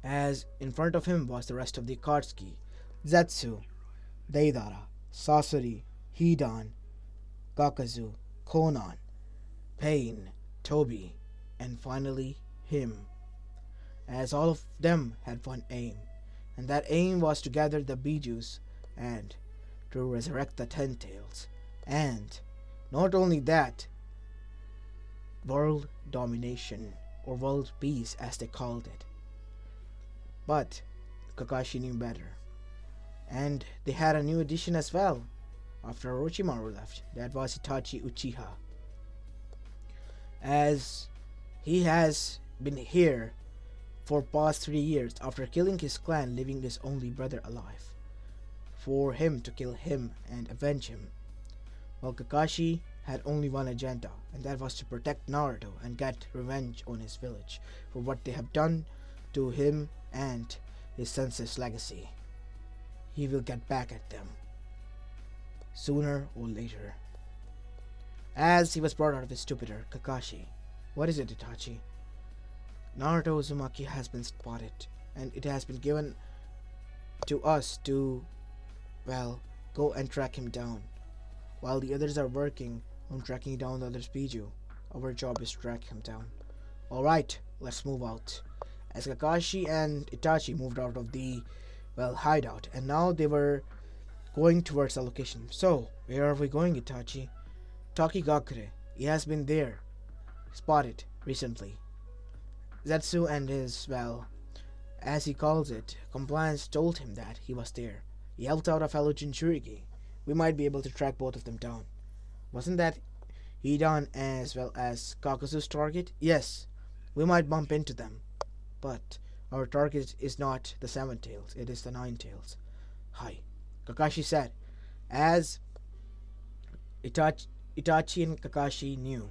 As in front of him was the rest of the Akatsuki, Zetsu, Deidara, Sasori, Hidan, Kakazu, Konan, Pain, Toby, and finally him, as all of them had one aim, and that aim was to gather the Bijus and to resurrect the Ten Tails, and not only that, world domination, or world peace as they called it. But Kakashi knew better, and they had a new addition as well. After Orochimaru left, that was Itachi Uchiha, as he has been here for past 3 years after killing his clan, leaving his only brother alive, for him to kill him and avenge him. While Kakashi had only one agenda, and that was to protect Naruto and get revenge on his village for what they have done to him and his sensei's legacy. He will get back at them, sooner or later. As he was brought out of his stupor, Kakashi, what is it, Itachi? Naruto Uzumaki has been spotted, and it has been given to us to, well, go and track him down. While the others are working on tracking down the other's Biju, our job is to track him down. Alright, let's move out. As Kakashi and Itachi moved out of the, well, hideout, and now they were going towards the location. So, where are we going, Itachi? Takigakure. He has been there, spotted recently. Zetsu and his, well, as he calls it, compliance told him that he was there. He helped out a fellow Jinchuriki. We might be able to track both of them down. Wasn't that Hidan as well as Kakazu's target? Yes, we might bump into them. But our target is not the 7 tails, it is the 9 tails. Hi, Kakashi said, as Itachi and Kakashi knew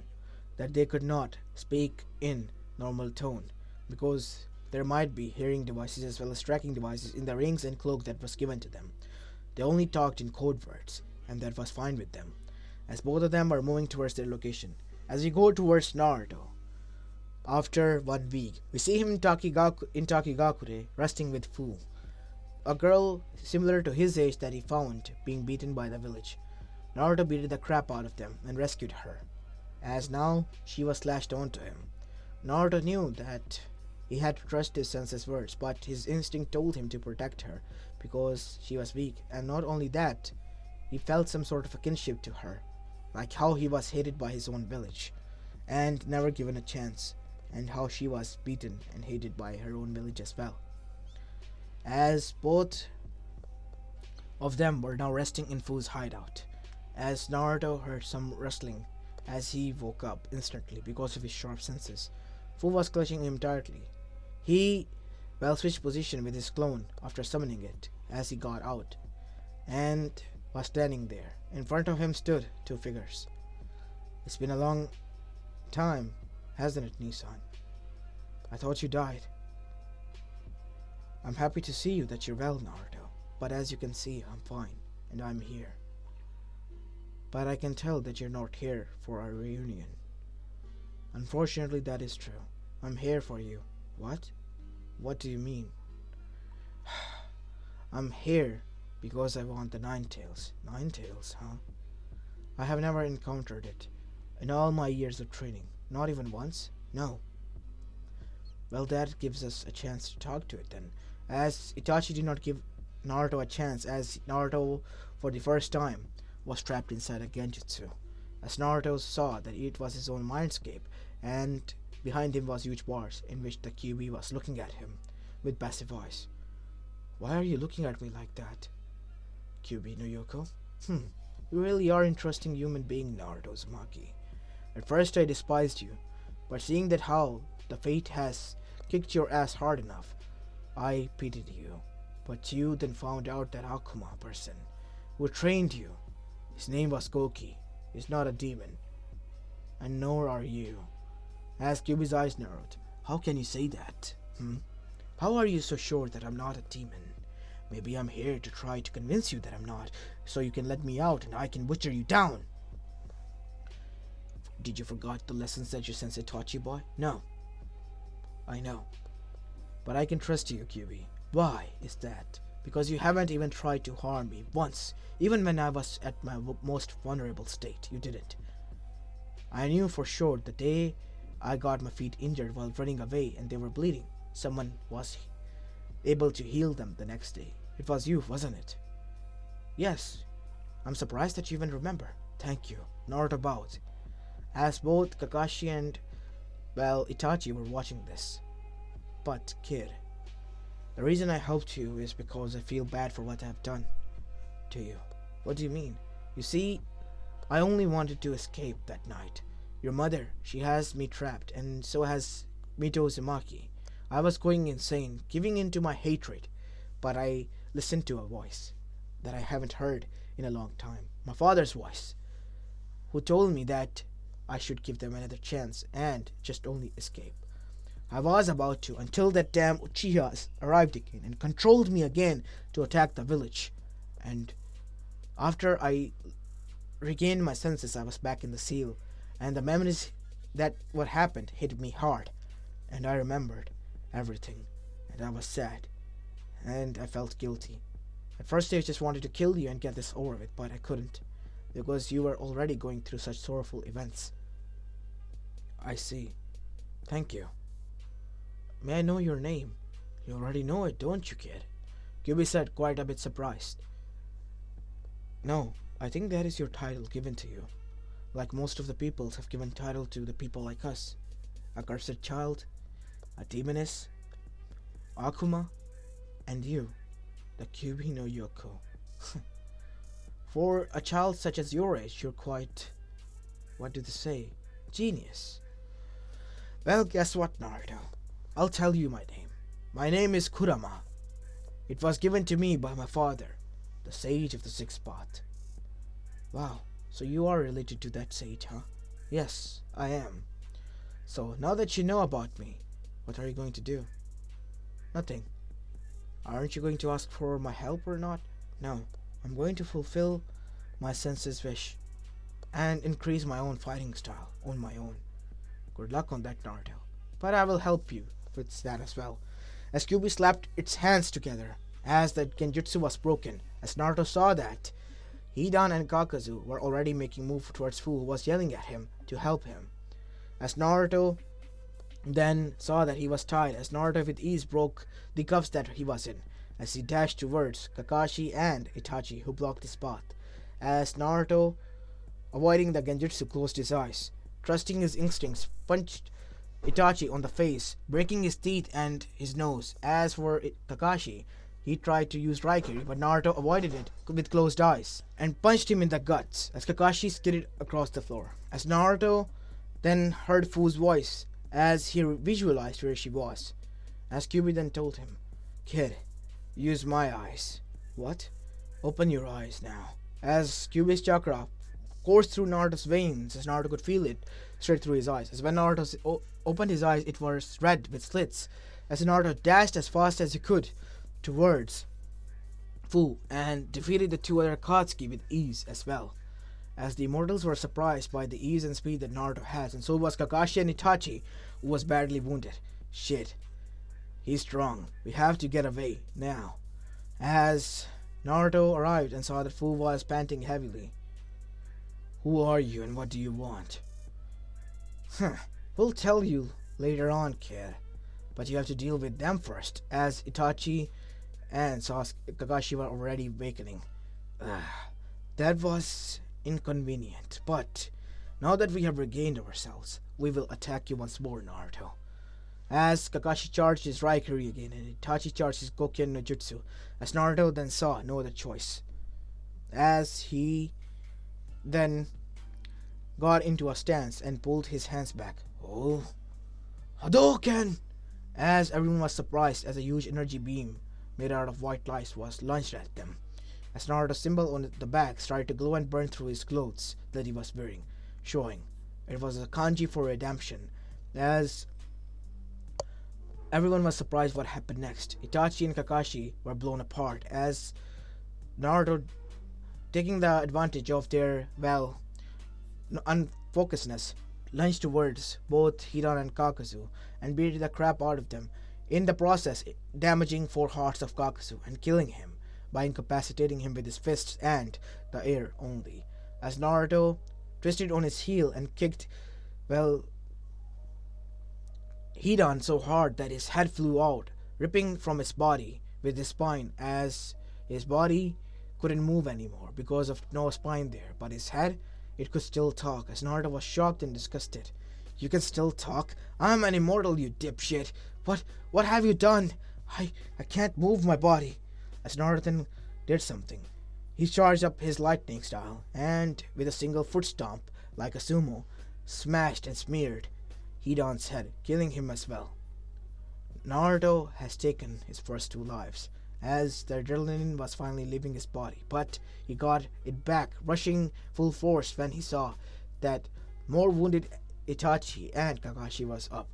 that they could not speak in normal tone, because there might be hearing devices as well as tracking devices in the rings and cloak that was given to them. They only talked in code words, and that was fine with them, as both of them are moving towards their location. As we go towards Naruto, after 1 week, we see him in Takigakure resting with Foo, a girl similar to his age that he found being beaten by the village. Naruto beat the crap out of them and rescued her, as now she was lashed onto him. Naruto knew that he had to trust his sensei's words, but his instinct told him to protect her because she was weak, and not only that, he felt some sort of a kinship to her, like how he was hated by his own village and never given a chance, and how she was beaten and hated by her own village as well. As both of them were now resting in Fu's hideout, as Naruto heard some rustling as he woke up instantly because of his sharp senses. Fu was clutching him tightly. He switched position with his clone after summoning it as he got out, and was standing there. In front of him stood two figures. It's been a long time, hasn't it, Nissan? I thought you died. I'm happy to see you that you're well, Naruto, but as you can see, I'm fine, and I'm here. But I can tell that you're not here for our reunion. Unfortunately, that is true. I'm here for you. What? What do you mean? I'm here because I want the Nine Tails. Nine Tails, huh? I have never encountered it in all my years of training. Not even once? No. Well, that gives us a chance to talk to it then. As Itachi did not give Naruto a chance, as Naruto, for the first time, was trapped inside a genjutsu. As Naruto saw that it was his own mindscape, and behind him was huge bars in which the QB was looking at him with passive eyes. Why are you looking at me like that? QB no Yoko? You really are interesting human being, Naruto Uzumaki. At first I despised you, but seeing that how the fate has kicked your ass hard enough, I pitied you. But you then found out that Akuma person who trained you, his name was Koki, is not a demon. And nor are you. As QB's eyes narrowed, how can you say that? How are you so sure that I'm not a demon? Maybe I'm here to try to convince you that I'm not, so you can let me out and I can butcher you down. Did you forget the lessons that your sensei taught you, boy? No. I know. But I can trust you, QB. Why is that? Because you haven't even tried to harm me once. Even when I was at my most vulnerable state, you didn't. I knew for sure the day I got my feet injured while running away and they were bleeding, someone was able to heal them the next day. It was you, wasn't it? Yes. I'm surprised that you even remember. Thank you. Naruto bowed, as both Kakashi and, Itachi were watching this. But, kid, the reason I helped you is because I feel bad for what I've done to you. What do you mean? You see, I only wanted to escape that night. Your mother, she has me trapped, and so has Mito Uzumaki. I was going insane, giving in to my hatred, but I listened to a voice that I haven't heard in a long time. My father's voice, who told me that I should give them another chance and just only escape. I was about to, until that damn Uchiha arrived again and controlled me again to attack the village. And after I regained my senses, I was back in the seal, and the memories that what happened hit me hard, and I remembered everything, and I was sad, and I felt guilty. At first I just wanted to kill you and get this over with, but I couldn't, because you were already going through such sorrowful events. I see. Thank you. May I know your name? You already know it, don't you, kid? Kyubi said, quite a bit surprised. No, I think that is your title given to you, like most of the peoples have given title to the people like us. A cursed child, a demoness, Akuma, and you, the Kyubi no Yoko. For a child such as your age, you're quite, what do they say, genius. Well, guess what, Naruto? I'll tell you my name. My name is Kurama. It was given to me by my father, the sage of the sixth path. Wow, so you are related to that sage, huh? Yes, I am. So, now that you know about me, what are you going to do? Nothing. Aren't you going to ask for my help or not? No, I'm going to fulfill my sense's wish and increase my own fighting style on my own. Good luck on that, Naruto. But I will help you with that as well. As Kyubi slapped its hands together as the genjutsu was broken, as Naruto saw that, Hidan and Kakazu were already making move towards Fu, who was yelling at him to help him. As Naruto then saw that he was tied, as Naruto with ease broke the cuffs that he was in, as he dashed towards Kakashi and Itachi, who blocked his path. As Naruto Avoiding the genjutsu, closed his eyes. Trusting his instincts, punched Itachi on the face, breaking his teeth and his nose. As for Kakashi, he tried to use Raikiri, but Naruto avoided it with closed eyes and punched him in the guts as Kakashi skidded across the floor. As Naruto then heard Fu's voice as he visualized where she was. As Kyuubi then told him, "Kid, use my eyes." "What?" "Open your eyes now." As Kyuubi's chakra coursed through Naruto's veins, as Naruto could feel it straight through his eyes. As when Naruto opened his eyes, it was red with slits. As Naruto dashed as fast as he could towards Fu and defeated the two other Akatsuki with ease as well. As the immortals were surprised by the ease and speed that Naruto has, and so was Kakashi and Itachi, who was badly wounded. "Shit. He's strong. We have to get away now." As Naruto arrived and saw that Fu was panting heavily. "Who are you and what do you want?" "We'll tell you later on, kid. But you have to deal with them first." As Itachi and Kakashi were already awakening. "That was inconvenient, but now that we have regained ourselves, we will attack you once more, Naruto." As Kakashi charged his Raikiri again and Itachi charged his Gokyen no Jutsu, as Naruto then saw no other choice. As he then got into a stance and pulled his hands back. "Oh, Hadouken!" As everyone was surprised as a huge energy beam made out of white light was launched at them. As Naruto's symbol on the back started to glow and burn through his clothes that he was wearing, showing it was a kanji for redemption. As everyone was surprised what happened next, Itachi and Kakashi were blown apart as Naruto, taking the advantage of their, unfocusedness, lunged towards both Hidan and Kakazu and beat the crap out of them, in the process damaging 4 hearts of Kakazu and killing him by incapacitating him with his fists and the air only. As Naruto twisted on his heel and kicked, Hidan so hard that his head flew out, ripping from his body with his spine, as his body couldn't move anymore because of no spine there, but his head, it could still talk. As Naruto was shocked and disgusted. "You can still talk? I'm an immortal, you dipshit. What have you done? I can't move my body." As Naruto then did something. He charged up his lightning style and, with a single foot stomp, like a sumo, smashed and smeared Hidan's head, killing him as well. Naruto has taken his first 2 lives, as the adrenaline was finally leaving his body, but he got it back, rushing full force when he saw that more wounded Itachi and Kakashi was up.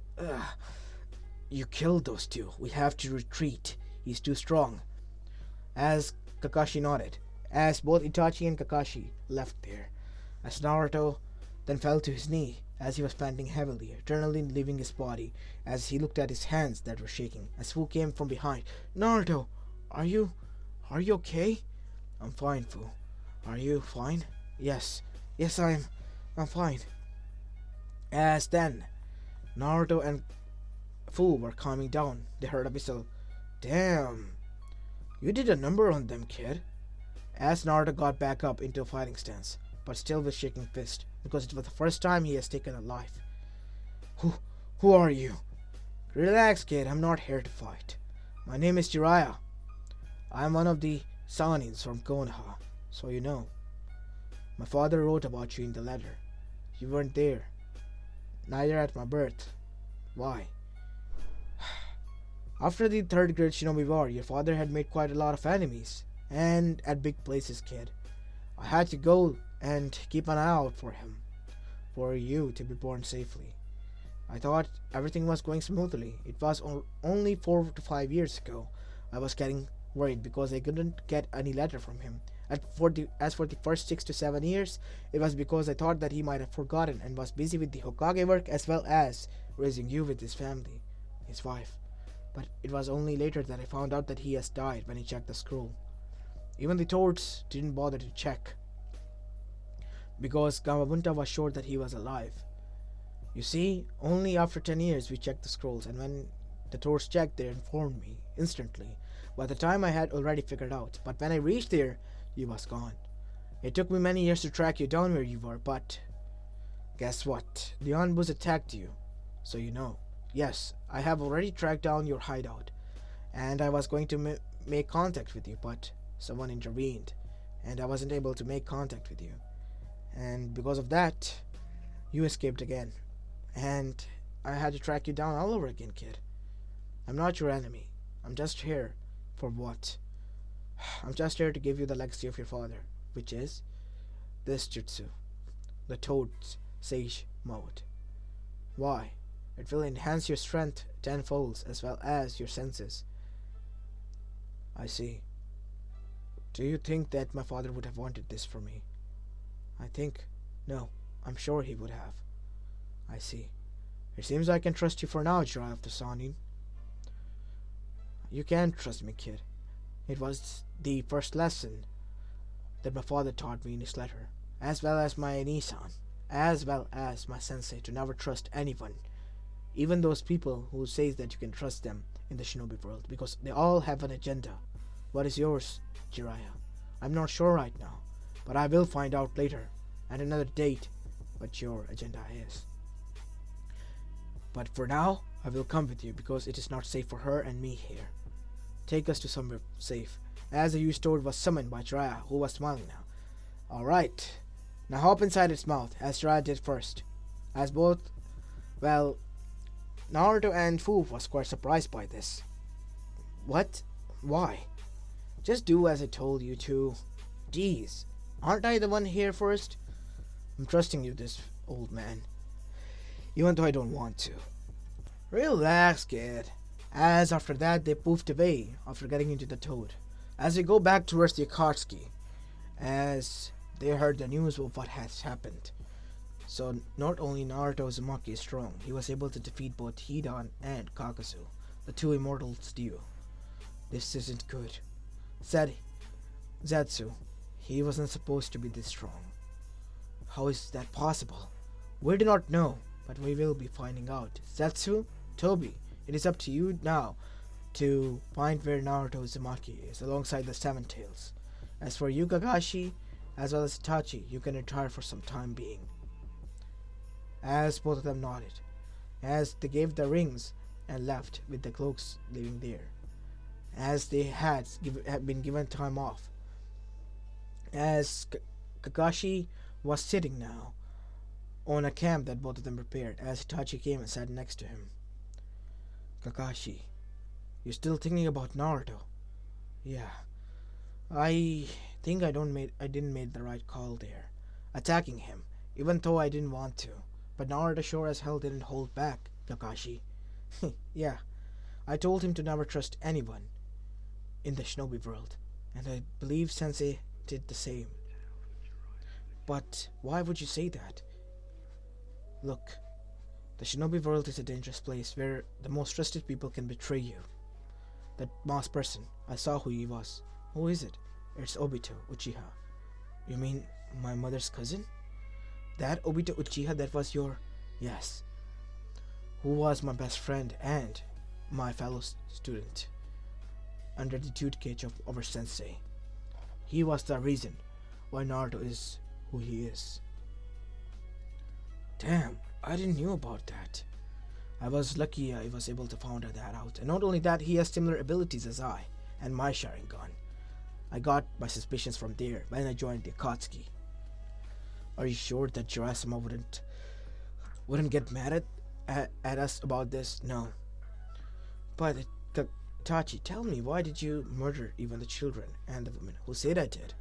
"You killed those 2. We have to retreat. He's too strong." As Kakashi nodded, as both Itachi and Kakashi left there, as Naruto then fell to his knee as he was panting heavily, adrenaline leaving his body, as he looked at his hands that were shaking, as Fu came from behind. "Naruto, are you okay?" "I'm fine, Fu. Are you fine?" Yes, I'm fine." As then Naruto and Fu were calming down, they heard a whistle. "Damn, you did a number on them, kid." As Naruto got back up into a fighting stance, but still with shaking fist, because it was the first time he has taken a life. Who are you?" "Relax, kid, I'm not here to fight. My name is Jiraiya. I'm one of the Sanins from Konoha, so you know. My father wrote about you in the letter. You weren't there, neither at my birth. Why?" "After the 3rd Great Shinobi War, your father had made quite a lot of enemies, and at big places, kid. I had to go and keep an eye out for him, for you to be born safely. I thought everything was going smoothly. It was only 4 to 5 years ago. I was getting worried because I couldn't get any letter from him. As for the first 6 to 7 years, it was because I thought that he might have forgotten and was busy with the Hokage work as well as raising you with his family, his wife. But it was only later that I found out that he has died when he checked the scroll. Even the toads didn't bother to check, because Gamabunta was sure that he was alive. You see, only after 10 years we checked the scrolls, and when the toads checked, they informed me instantly. By the time I had already figured out, but when I reached there, he was gone. It took me many years to track you down where you were, but guess what? The Anbus attacked you. So you know. Yes, I have already tracked down your hideout, and I was going to make contact with you, but someone intervened, and I wasn't able to make contact with you. And because of that, you escaped again. And I had to track you down all over again, kid. I'm not your enemy. I'm just here for what? I'm just here to give you the legacy of your father, which is this jutsu, the Toad's Sage Mode. Why? It will enhance your strength tenfold as well as your senses. I see. Do you think that my father would have wanted this for me? I think, no, I'm sure he would have. I see. It seems I can trust you for now, Jiraiya of the Sanin. You can trust me, kid. It was the first lesson that my father taught me in his letter, as well as my Nisan, as well as my sensei, to never trust anyone, even those people who say that you can trust them in the shinobi world, because they all have an agenda. What is yours, Jiraiya? I'm not sure right now, but I will find out later, at another date, what your agenda is. But for now, I will come with you, because it is not safe for her and me here. Take us to somewhere safe, as the huge toad was summoned by Jiraiya, who was smiling now. Alright, now hop inside its mouth, as Jiraiya did first. As both, well, Naruto and Foo was quite surprised by this. What? Why? Just do as I told you to. Geez, aren't I the one here first? I'm trusting you, this old man, even though I don't want to. Relax, kid. As after that they poofed away after getting into the toad. As they go back towards the Akatsuki, as they heard the news of what has happened. So not only Naruto Uzumaki is strong, he was able to defeat both Hidan and Kakashi, the two immortals duo. This isn't good, said Zetsu. He wasn't supposed to be this strong. How is that possible? We do not know, but we will be finding out. Zetsu, Tobi, it is up to you now to find where Naruto Uzumaki is, alongside the Seven Tails. As for you, Kakashi, as well as Itachi, you can retire for some time being. As both of them nodded, as they gave the rings and left with the cloaks leaving there, as they had been given time off. As Kakashi was sitting now on a camp that both of them prepared, as Itachi came and sat next to him. Kakashi, you're still thinking about Naruto? Yeah. I think I didn't make the right call there, attacking him, even though I didn't want to. But Naruto sure as hell didn't hold back, Kakashi. Yeah, I told him to never trust anyone in the shinobi world, and I believe Sensei did the same. But why would you say that? Look, the shinobi world is a dangerous place where the most trusted people can betray you. That masked person, I saw who he was. Who is it? It's Obito Uchiha. You mean my mother's cousin? That Obito Uchiha that was your... Yes. Who was my best friend and my fellow student under the tutelage of our sensei. He was the reason why Naruto is who he is. Damn, I didn't know about that. I was lucky I was able to find that out. And not only that, he has similar abilities as I and my Sharingan. I got my suspicions from there when I joined the Akatsuki. Are you sure that Jiraiya wouldn't get mad at us about this? No. But Tachi, tell me, why did you murder even the children and the women? Who said I did?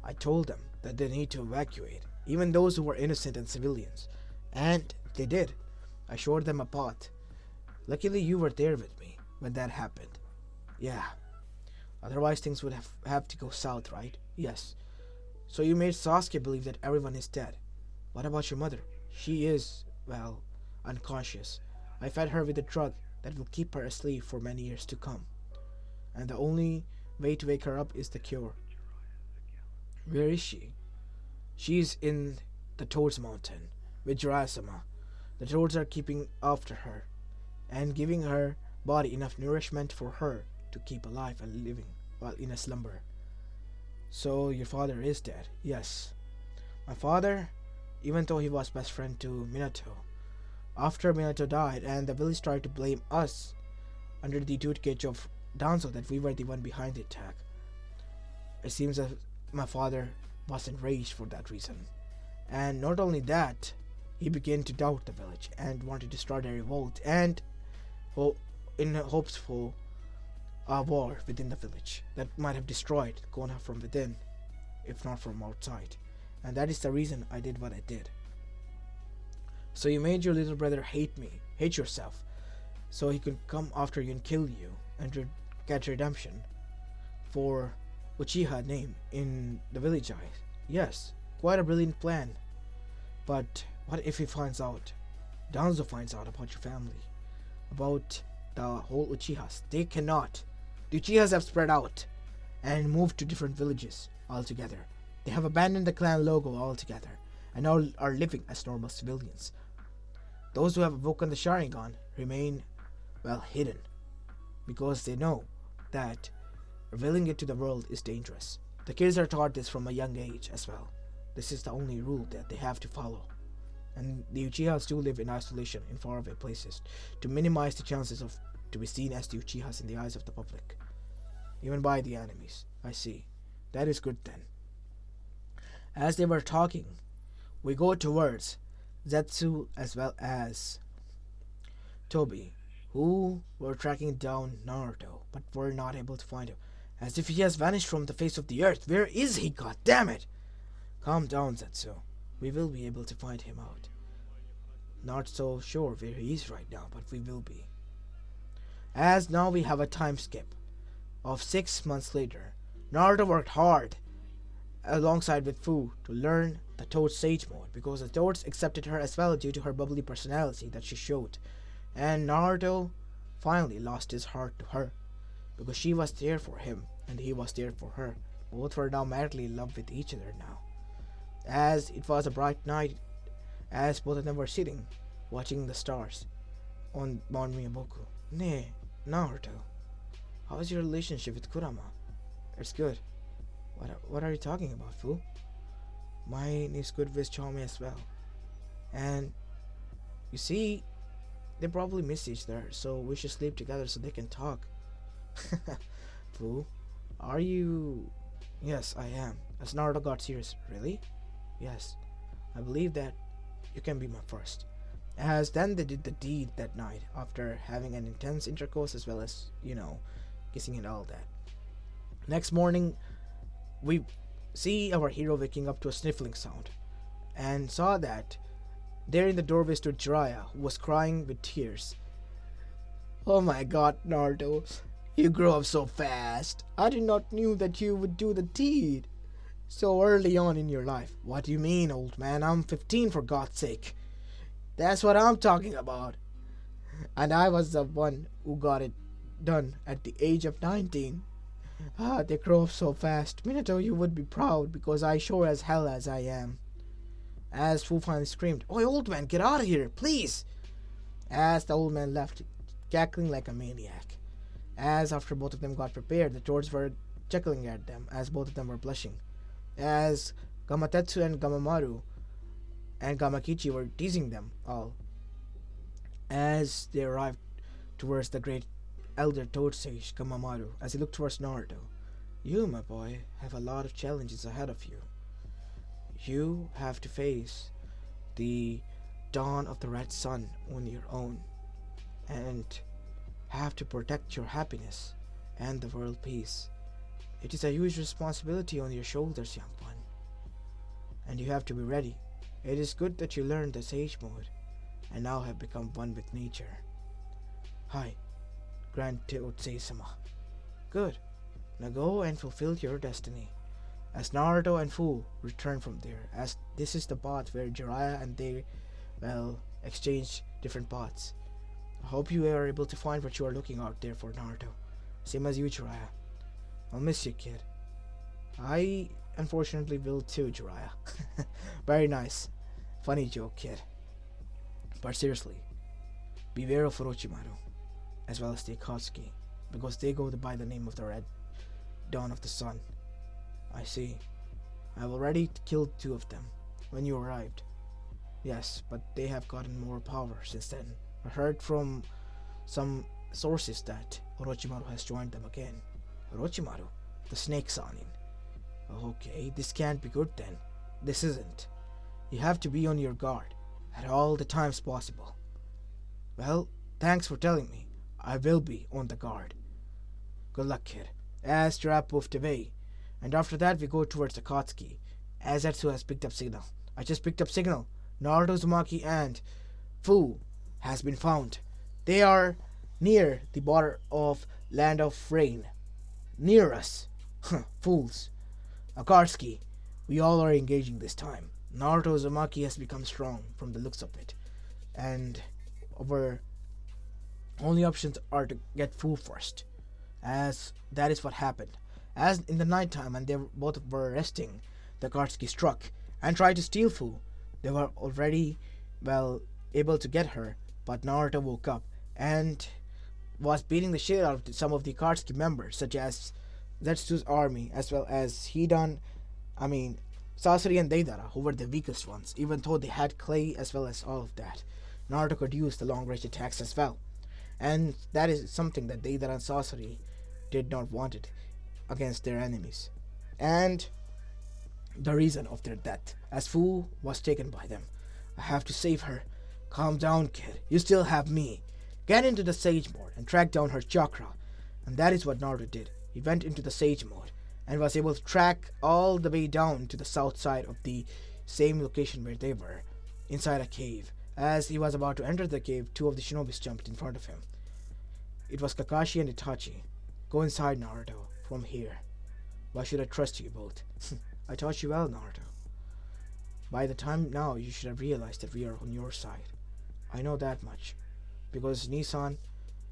I told them that they need to evacuate, even those who were innocent and civilians. And they did. I showed them a path. Luckily you were there with me when that happened. Yeah. Otherwise things would have to go south, right? Yes. So you made Sasuke believe that everyone is dead. What about your mother? She is, well, unconscious. I fed her with a drug that will keep her asleep for many years to come. And the only way to wake her up is the cure. Where is she? She's in the Toad's Mountain with Jiraiya-sama. The Toads are keeping after her and giving her body enough nourishment for her to keep alive and living while in a slumber. So your father is dead? Yes. My father, even though he was best friend to Minato, after Minato died and the village tried to blame us under the tutelage of Danzo that we were the one behind the attack, it seems that my father was enraged for that reason. And not only that, he began to doubt the village and wanted to start a revolt and in hopes for a war within the village that might have destroyed Konoha from within, if not from outside. And that is the reason I did what I did. So you made your little brother hate me, hate yourself, so he could come after you and kill you and get redemption for Uchiha name in the village eyes. Yes, quite a brilliant plan. But what if he finds out? Danzo finds out about your family, about the whole Uchihas. They cannot. The Uchihas have spread out and moved to different villages altogether. They have abandoned the clan logo altogether and now are living as normal civilians. Those who have awoken the Sharingan remain, well, hidden, because they know that revealing it to the world is dangerous. The kids are taught this from a young age as well. This is the only rule that they have to follow. And the Uchihas do live in isolation in faraway places to minimize the chances of to be seen as the Uchihas in the eyes of the public, even by the enemies. I see. That is good then. As they were talking, we go towards Zetsu as well as Toby, who were tracking down Naruto, but were not able to find him. As if he has vanished from the face of the earth. Where is he? God damn it! Calm down, Zetsu. We will be able to find him out. Not so sure where he is right now, but we will be. As now we have a time skip of 6 months later. Naruto worked hard alongside with Foo to learn the Toad Sage mode because the Toads accepted her as well due to her bubbly personality that she showed. And Naruto finally lost his heart to her because she was there for him and he was there for her. Both were now madly in love with each other now. As it was a bright night, as both of them were sitting, watching the stars on Mount Miyamoku. Nay, Naruto, how is your relationship with Kurama? It's good. What are you talking about, fool? Mine is good with Chome as well. And you see, they probably miss each other, so we should sleep together so they can talk. Fool, are you? Yes, I am. As Naruto got serious. Really? Yes. I believe that you can be my first. As then they did the deed that night after having an intense intercourse as well as, kissing and all that. Next morning, we see our hero waking up to a sniffling sound and saw that there in the doorway stood Jiraiya, who was crying with tears. Oh my god, Naruto, you grow up so fast. I did not knew that you would do the deed so early on in your life. What do you mean, old man? I'm 15 for God's sake. That's what I'm talking about. And I was the one who got it done at the age of 19. They grow up so fast. Minato, you would be proud because I sure as hell as I am. As Fu finally screamed, "Oi, old man, get out of here, please!" As the old man left, cackling like a maniac. As after both of them got prepared, the Toads were chuckling at them as both of them were blushing. As Gamatetsu and Gamamaru and Gamakichi were teasing them all. As they arrived towards the great elder Toad Sage, Gamamaru, as he looked towards Naruto. You, my boy, have a lot of challenges ahead of you. You have to face the dawn of the Red Sun on your own and have to protect your happiness and the world peace. It is a huge responsibility on your shoulders, young one, and you have to be ready. It is good that you learned the Sage mode and now have become one with nature. Hi, Grand Teotsei-sama. Good. Now go and fulfill your destiny. As Naruto and Foo return from there, as this is the path where Jiraiya and they, exchange different paths. I hope you are able to find what you are looking out there for, Naruto. Same as you, Jiraiya. I'll miss you, kid. I unfortunately will too, Jiraiya. Very nice. Funny joke, kid. But seriously, beware of Orochimaru, as well as the Akatsuki, because they go by the name of the Red Dawn of the Sun. I see. I've already killed two of them when you arrived. Yes, but they have gotten more power since then. I heard from some sources that Orochimaru has joined them again. Orochimaru? The snake Sanin. Okay, this can't be good then. This isn't. You have to be on your guard at all the times possible. Well, thanks for telling me. I will be on the guard. Good luck, kid. As Giraffe moved away, and after that we go towards Akatsuki, as Etsu has picked up signal. I just picked up signal. Naruto, Uzumaki, and Foo has been found. They are near the border of Land of Rain. Near us. Fools. Akatsuki, we all are engaging this time. Naruto Uzumaki has become strong from the looks of it, and our only options are to get Foo first, as that is what happened. As in the night time, and they both were resting, the Akatsuki struck and tried to steal Foo. They were already, able to get her, but Naruto woke up and was beating the shit out of some of the Akatsuki members, such as Zetsu's army, as well as Sasori and Deidara, who were the weakest ones, even though they had clay as well as all of that. Naruto could use the long range attacks as well. And that is something that Deidara and Sasori did not want it against their enemies. And the reason of their death, as Fu was taken by them. I have to save her. Calm down, kid. You still have me. Get into the Sage mode and track down her chakra. And that is what Naruto did. He went into the Sage mode and was able to track all the way down to the south side of the same location where they were, inside a cave. As he was about to enter the cave, two of the shinobis jumped in front of him. It was Kakashi and Itachi. Go inside, Naruto, from here. Why should I trust you both? I taught you well, Naruto. By the time now, you should have realized that we are on your side. I know that much. Because Nissan,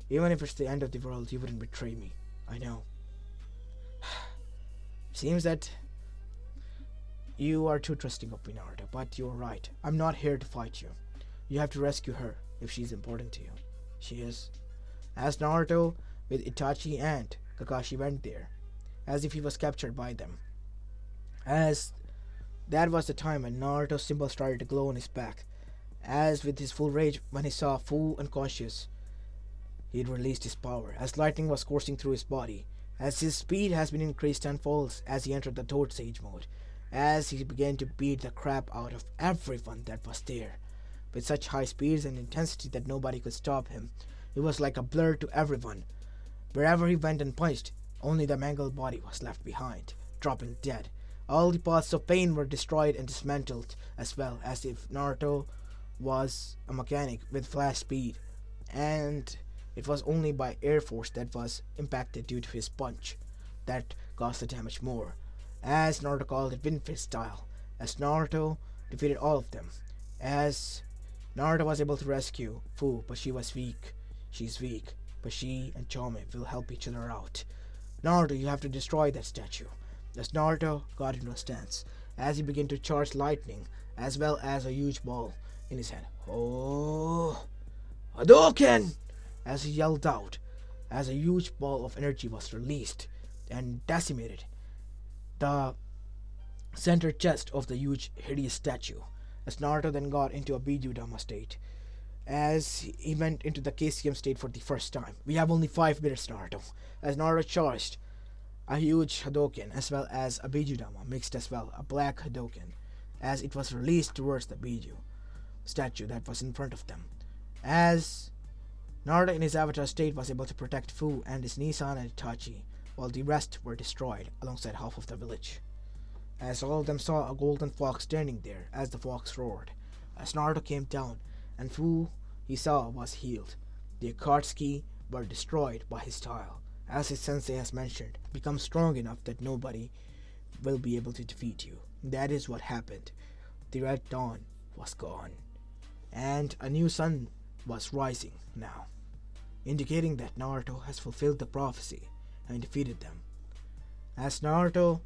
even if it's the end of the world, you wouldn't betray me. I know. Seems that you are too trusting of me, Naruto, but you're right. I'm not here to fight you. You have to rescue her if she's important to you. She is. As Naruto with Itachi and Kakashi went there, as if he was captured by them. As that was the time when Naruto's symbol started to glow on his back. As with his full rage, when he saw Fu unconscious, he had released his power, as lightning was coursing through his body, as his speed has been increased tenfold as he entered the third Sage mode, as he began to beat the crap out of everyone that was there, with such high speeds and intensity that nobody could stop him. It was like a blur to everyone. Wherever he went and punched, only the mangled body was left behind, dropping dead. All the paths of pain were destroyed and dismantled, as well as if Naruto was a mechanic with flash speed, and it was only by air force that was impacted due to his punch that caused the damage more, as Naruto called it Wind Fist style, as Naruto defeated all of them, as Naruto was able to rescue Fu, but she was weak. She's weak, but she and Chome will help each other out. Naruto, you have to destroy that statue. As Naruto got into a stance, as he began to charge lightning, as well as a huge ball in his hand. Oh, Hadouken! As he yelled out, as a huge ball of energy was released and decimated the center chest of the huge, hideous statue. As Naruto then got into a Bijudama state, as he went into the KCM state for the first time. We have only 5 minutes, Naruto. As Naruto charged a huge Hadouken as well as a Bijudama mixed as well, a black Hadouken, as it was released towards the Biju statue that was in front of them. As Naruto in his avatar state was able to protect Fu and his Nissan and Itachi, while the rest were destroyed alongside half of the village. As all of them saw a golden fox standing there as the fox roared. As Naruto came down, and Fu he saw was healed. The Akatsuki were destroyed by his style. As his sensei has mentioned, become strong enough that nobody will be able to defeat you. That is what happened. The Red Dawn was gone, and a new sun was rising now, indicating that Naruto has fulfilled the prophecy and defeated them. As Naruto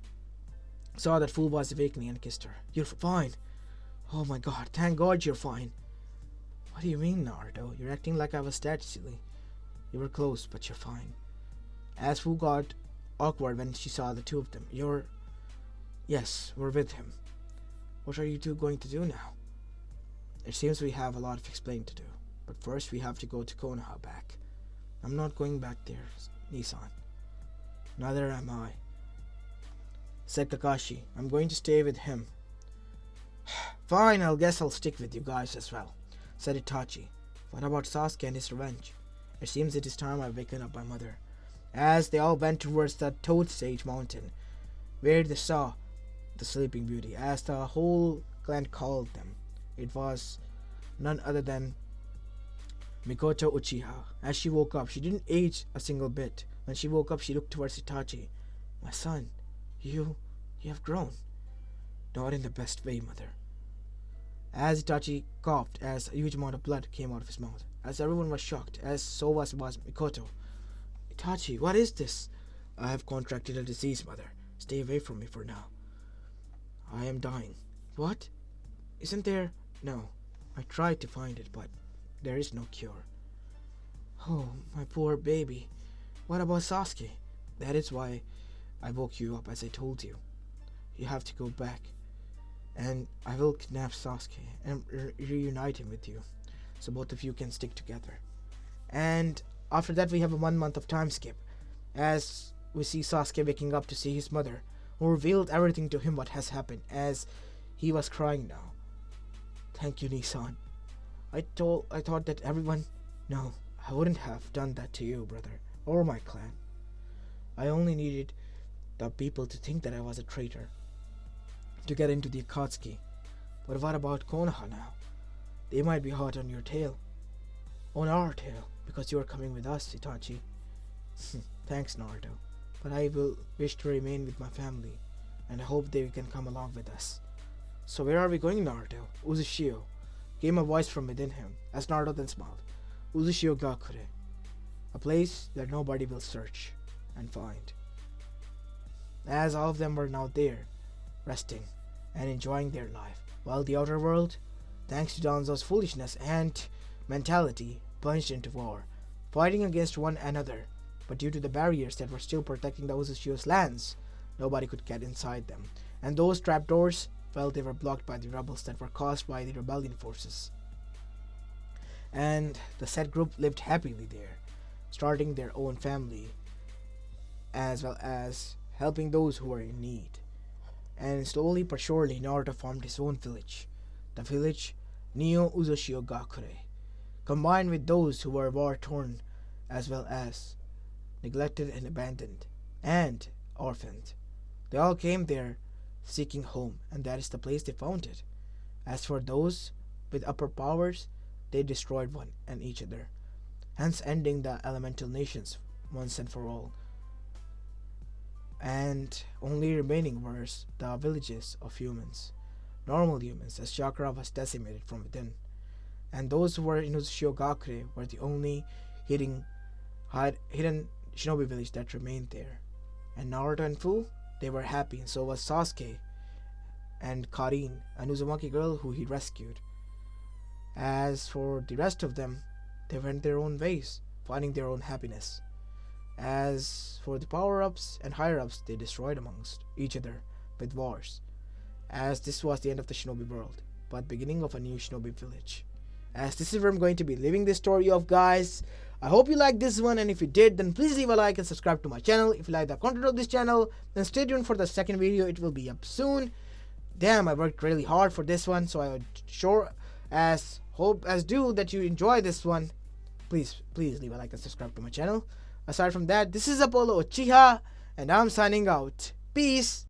saw that Fu was awakening and kissed her. You're fine. Oh my god, thank god you're fine. What do you mean, Naruto? You're acting like I was that silly. You were close, but you're fine. As Fu got awkward when she saw the two of them. You're Yes, we're with him. What are you two going to do now? It seems we have a lot of explaining to do. But first we have to go to Konoha back. I'm not going back there, Nissan. Neither am I, said Kakashi. I'm going to stay with him. Fine, guess I'll stick with you guys as well, said Itachi. What about Sasuke and his revenge? It seems it is time I waken up my mother. As they all went towards the Toad Sage Mountain, where they saw the Sleeping Beauty, as the whole clan called them. It was none other than Mikoto Uchiha. As she woke up, she didn't age a single bit. When she woke up, she looked towards Itachi. My son, you have grown. Not in the best way, mother. As Itachi coughed, as a huge amount of blood came out of his mouth, as everyone was shocked, as so was Mikoto. Itachi, what is this? I have contracted a disease, mother. Stay away from me for now. I am dying. What? Isn't there? No. I tried to find it, but there is no cure. Oh, my poor baby. What about Sasuke? That is why I woke you up, as I told you. You have to go back. And I will kidnap Sasuke and reunite him with you, so both of you can stick together. And after that we have a 1 month of time skip, as we see Sasuke waking up to see his mother, who revealed everything to him what has happened, as he was crying now. Thank you, Nissan. I thought that everyone... No, I wouldn't have done that to you, brother, or my clan. I only needed the people to think that I was a traitor, to get into the Akatsuki. But what about Konoha now? They might be hot on your tail. On our tail, because you are coming with us, Itachi. Thanks, Naruto. But I will wish to remain with my family, and I hope they can come along with us. So where are we going, Naruto? Uzushio, came a voice from within him, as Naruto then smiled. Uzushio Gakure, a place that nobody will search and find. As all of them were now there, resting and enjoying their life, while the outer world, thanks to Danzo's foolishness and mentality, plunged into war, fighting against one another. But due to the barriers that were still protecting the Uzushio's lands, nobody could get inside them, and those trapdoors felt they were blocked by the rebels that were caused by the rebellion forces. And the said group lived happily there, starting their own family, as well as helping those who were in need. And slowly but surely Naruto formed his own village, the village Neo Uzushio Gakure, combined with those who were war-torn, as well as neglected and abandoned, and orphaned. They all came there seeking home, and that is the place they found it. As for those with upper powers, they destroyed one and each other, hence ending the elemental nations once and for all. And only remaining were the villages of humans, normal humans, as chakra was decimated from within. And those who were in Uzushio Gakure were the only hidden shinobi village that remained there. And Naruto and Foo, they were happy, and so was Sasuke and Karin, an Uzumaki girl who he rescued. As for the rest of them, they went their own ways, finding their own happiness. As for the power-ups and higher-ups, they destroyed amongst each other with wars, as this was the end of the shinobi world, but beginning of a new shinobi village. As this is where I'm going to be leaving this story off, guys. I hope you liked this one, and if you did, then please leave a like and subscribe to my channel. If you like the content of this channel, then stay tuned for the second video. It will be up soon. Damn, I worked really hard for this one, so I would hope as do that you enjoy this one. Please leave a like and subscribe to my channel. Aside from that, this is Apollo Uchiha, and I'm signing out. Peace.